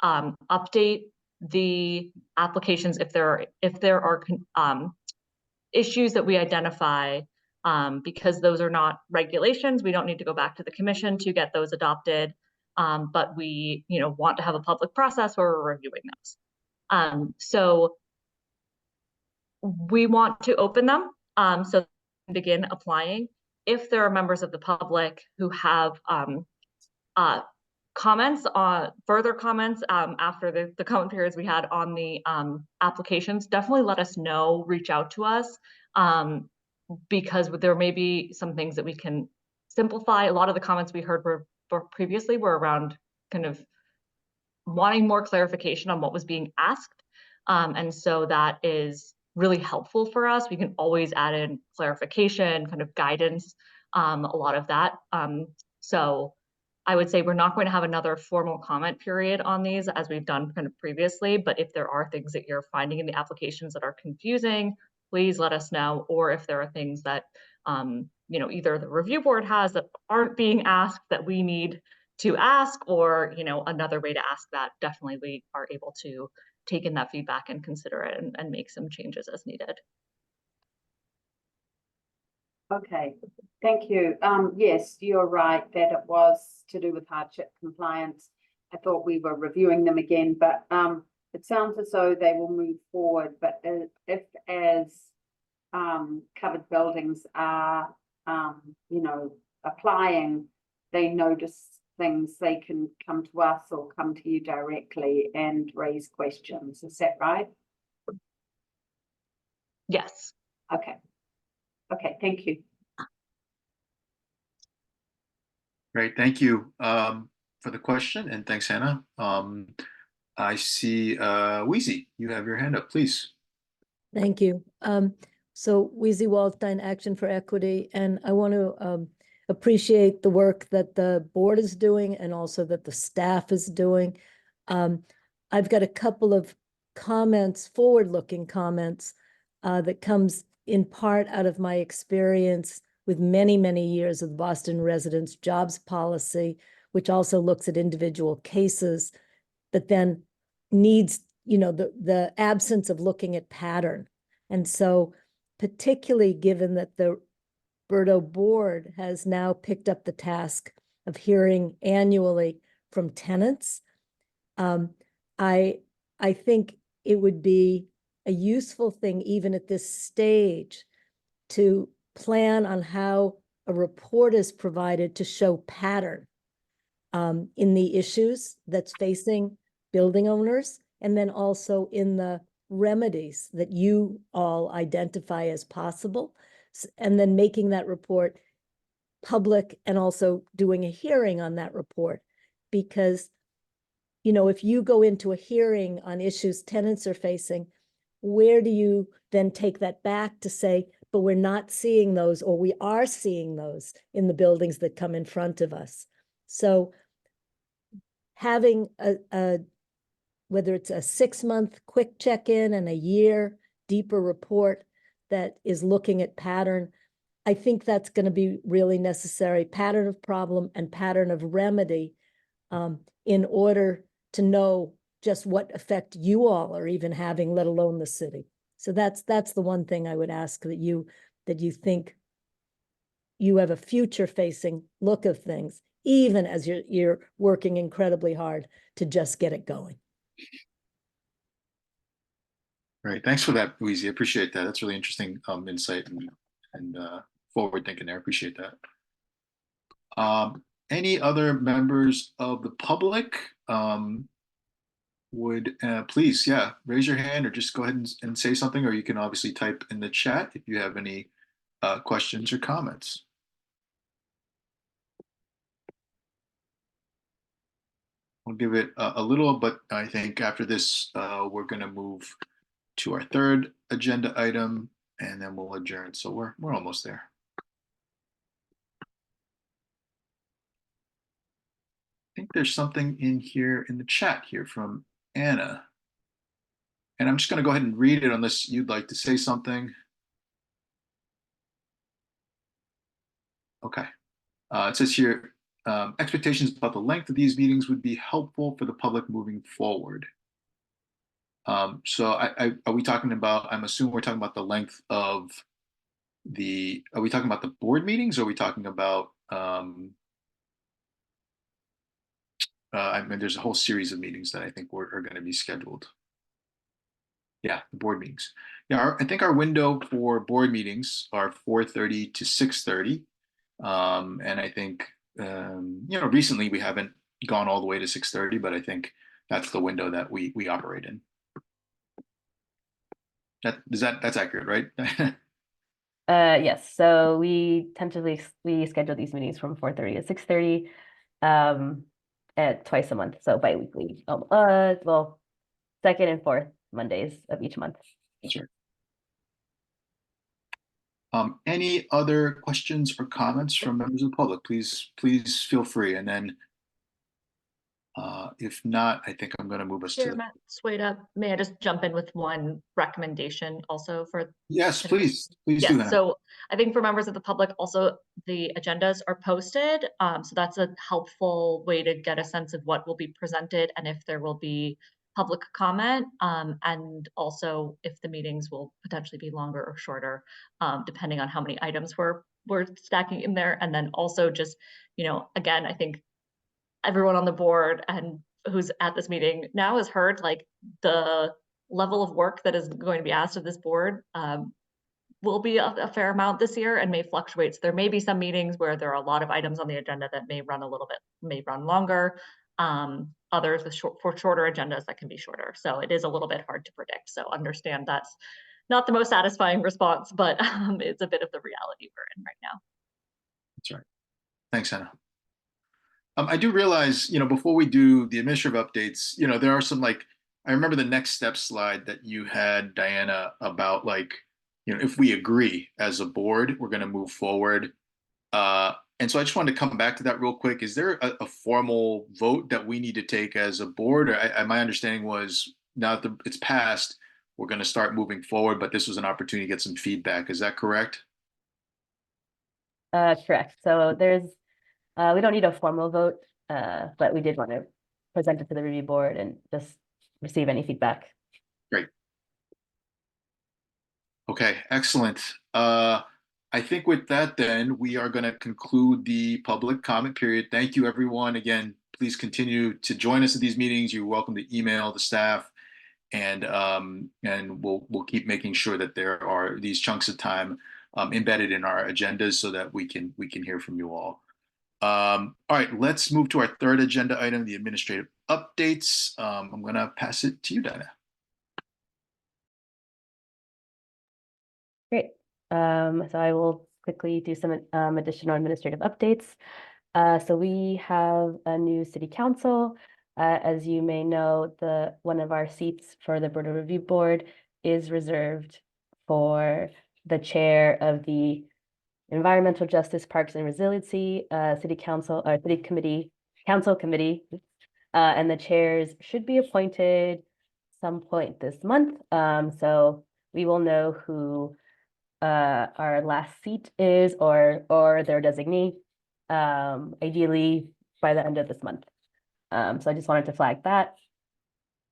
update the applications if there are issues that we identify, because those are not regulations. We don't need to go back to the commission to get those adopted, but we want to have a public process where we're reviewing those. So we want to open them so begin applying. If there are members of the public who have comments on further comments after the comment periods we had on the applications, definitely let us know, reach out to us, because there may be some things that we can simplify. A lot of the comments we heard previously were around kind of wanting more clarification on what was being asked. And so that is really helpful for us. We can always add in clarification, kind of guidance, a lot of that. So I would say we're not going to have another formal comment period on these as we've done kind of previously, but if there are things that you're finding in the applications that are confusing, please let us know. Or if there are things that, either the review board has that aren't being asked that we need to ask, or, another way to ask that, definitely we are able to take in that feedback and consider it and make some changes as needed. Okay, thank you. Yes, you're right that it was to do with hardship compliance. I thought we were reviewing them again, but it sounds as though they will move forward, but if as covered buildings are you know, applying, they notice things, they can come to us or come to you directly and raise questions. Is that right? Yes. Okay. Okay, thank you. Great, thank you for the question, and thanks, Hannah. I see Wheezy, you have your hand up, please. Thank you. So Wheezy Waldstein, Action for Equity, and I want to appreciate the work that the board is doing and also that the staff is doing. I've got a couple of comments, forward-looking comments, that comes in part out of my experience with many, many years of the Boston Residents Jobs Policy, which also looks at individual cases, but then needs, you know, the absence of looking at pattern. And so particularly given that the BERDO board has now picked up the task of hearing annually from tenants, I think it would be a useful thing even at this stage to plan on how a report is provided to show pattern in the issues that's facing building owners, and then also in the remedies that you all identify as possible, and then making that report public and also doing a hearing on that report. Because, you know, if you go into a hearing on issues tenants are facing, where do you then take that back to say, but we're not seeing those, or we are seeing those in the buildings that come in front of us? So having a whether it's a 6-month quick check-in and a year deeper report that is looking at pattern, I think that's going to be really necessary, pattern of problem and pattern of remedy, in order to know just what effect you all are even having, let alone the city. So that's the one thing I would ask, that you think you have a future facing look of things, even as you're working incredibly hard to just get it going. Right, thanks for that, Wheezy. I appreciate that. That's really interesting insight and forward thinking there. I appreciate that. Any other members of the public would please, yeah, raise your hand or just go ahead and say something, or you can obviously type in the chat if you have any questions or comments. We'll give it a little, but I think after this, we're going to move to our third agenda item, and then we'll adjourn. So we're almost there. I think there's something in here in the chat here from Anna. And I'm just going to go ahead and read it unless you'd like to say something. Okay. It says here, expectations about the length of these meetings would be helpful for the public moving forward. So are we talking about, I'm assuming we're talking about the length of are we talking about the board meetings, or are we talking about, I mean, there's a whole series of meetings that I think are going to be scheduled. Yeah, the board meetings. Yeah, I think our window for board meetings are 4:30 to 6:30. And I think, you know, recently we haven't gone all the way to 6:30, but I think that's the window that we operate in. That's accurate, right? Yes, so we tentatively schedule these meetings from 4:30 to 6:30 at twice a month, so bi-weekly. Well, second and fourth Mondays of each month. Sure. Any other questions or comments from members of the public? Please feel free. And then if not, I think I'm going to move us to Chairman Sweda, may I just jump in with one recommendation also for? Yes, please do Yes, that. so I think for members of the public, also the agendas are posted. So that's a helpful way to get a sense of what will be presented and if there will be public comment, and also if the meetings will potentially be longer or shorter, depending on how many items we're stacking in there. And then also just, you know, again, I think everyone on the board and who's at this meeting now has heard like the level of work that is going to be asked of this board will be a fair amount this year and may fluctuate. So there may be some meetings where there are a lot of items on the agenda that may run a little bit, may run longer. Others with shorter agendas that can be shorter. So it is a little bit hard to predict. So understand that's not the most satisfying response, but it's a bit of the reality we're in right now. That's right. Thanks, Hannah. I do realize, before we do the administrative updates, there are some I remember the next step slide that you had, Diana, about if we agree as a board, we're going to move forward. And so I just wanted to come back to that real quick. Is there a formal vote that we need to take as a board? My understanding was now that it's passed, we're going to start moving forward, but this was an opportunity to get some feedback. Is that correct? Correct. So we don't need a formal vote, but we did want to present it to the review board and just receive any feedback. Great. Okay, excellent. I think with that, then we are going to conclude the public comment period. Thank you, everyone. Again, please continue to join us at these meetings. You're welcome to email the staff, and we'll keep making sure that there are these chunks of time embedded in our agendas so that we can hear from you all. All right, let's move to our third agenda item, the administrative updates. I'm going to pass it to you, Dinah. Great. So I will quickly do some additional administrative updates. So we have a new city council. As you may know, one of our seats for the BERDO Review Board is reserved for the chair of the Environmental Justice, Parks and Resiliency City Council or City Committee, Council Committee, and the chairs should be appointed some point this month. So we will know who our last seat is or their designee, ideally by the end of this month. So I just wanted to flag that.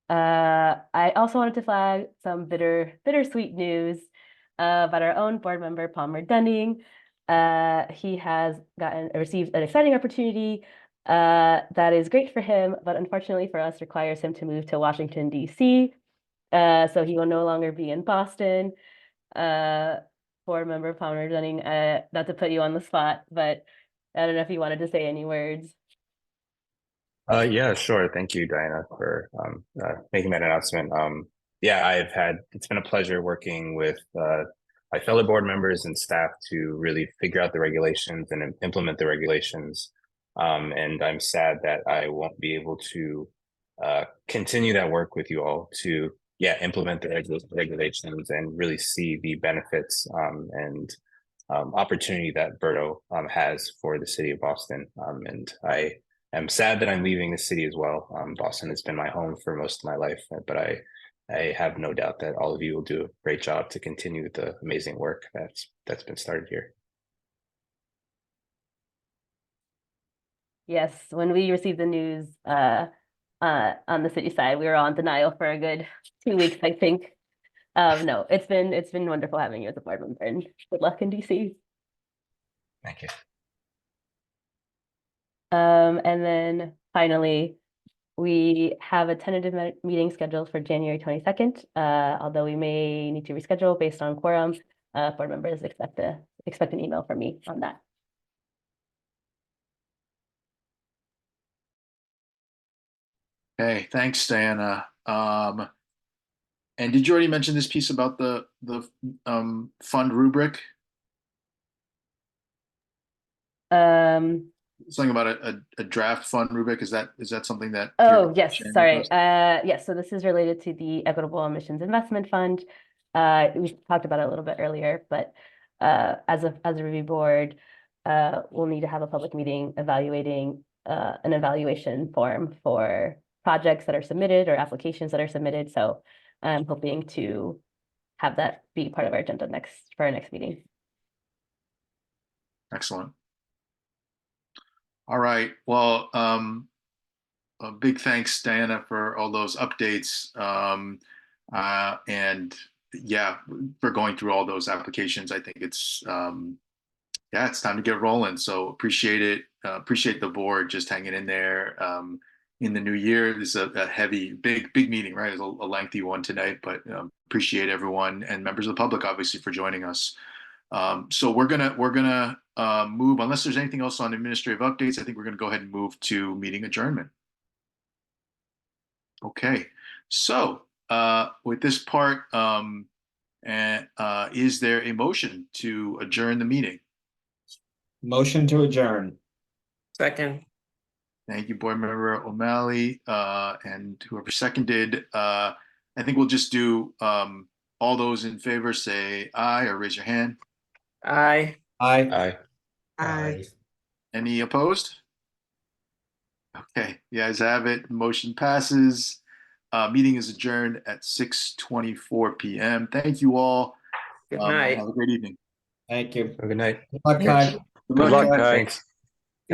I also wanted to flag some bittersweet news about our own board member, Palmer Dunning. He has received an exciting opportunity that is great for him, but unfortunately for us requires him to move to Washington, D.C. So he will no longer be in Boston. Board member Palmer Dunning, not to put you on the spot, but I don't know if you wanted to say any words. Yeah, sure. Thank you, Diana, for making that announcement. Yeah, it's been a pleasure working with my fellow board members and staff to really figure out the regulations and implement the regulations. And I'm sad that I won't be able to continue that work with you all to implement the regulations and really see the benefits and opportunity that BERDO has for the city of Boston. And I am sad that I'm leaving the city as well. Boston has been my home for most of my life, but I have no doubt that all of you will do a great job to continue the amazing work that's been started here. Yes, when we received the news on the city side, we were on denial for a good 2 weeks, I think. No, it's been wonderful having you as a board member, and good luck in DC. Thank you. And then finally, we have a tentative meeting scheduled for January 22nd. Although we may need to reschedule based on quorum, board members expect an email from me on that. Okay, thanks, Diana. And did you already mention this piece about the fund rubric? Something about a draft fund rubric. Is that something that? Oh, yes, sorry. Yes, so this is related to the Equitable Emissions Investment Fund. We talked about it a little bit earlier, but as a review board, we'll need to have a public meeting evaluating an evaluation form for projects that are submitted or applications that are submitted. So I'm hoping to have that be part of our agenda for our next meeting. Excellent. All right. Well, a big thanks, Diana, for all those updates. And yeah, for going through all those applications. I think it's it's time to get rolling. So appreciate it. Appreciate the board just hanging in there. in the new year. This is a heavy, big meeting, right? It's a lengthy one tonight, but appreciate everyone and members of the public, obviously, for joining us. So we're gonna move, unless there's anything else on administrative updates, I think we're gonna go ahead and move to meeting adjournment. Okay, so with this part, is there a motion to adjourn the meeting? Motion to adjourn. Second. Thank you, Board Member O'Malley, and whoever seconded. I think we'll just do all those in favor say aye or raise your hand. Aye. Aye. Aye. Any opposed? Okay, you guys have it. Motion passes. Meeting is adjourned at 6:24 p.m. Thank you all. Good night. Have a great evening. Thank you. Good night. Good luck, Kai. Good luck, Kai. Thanks.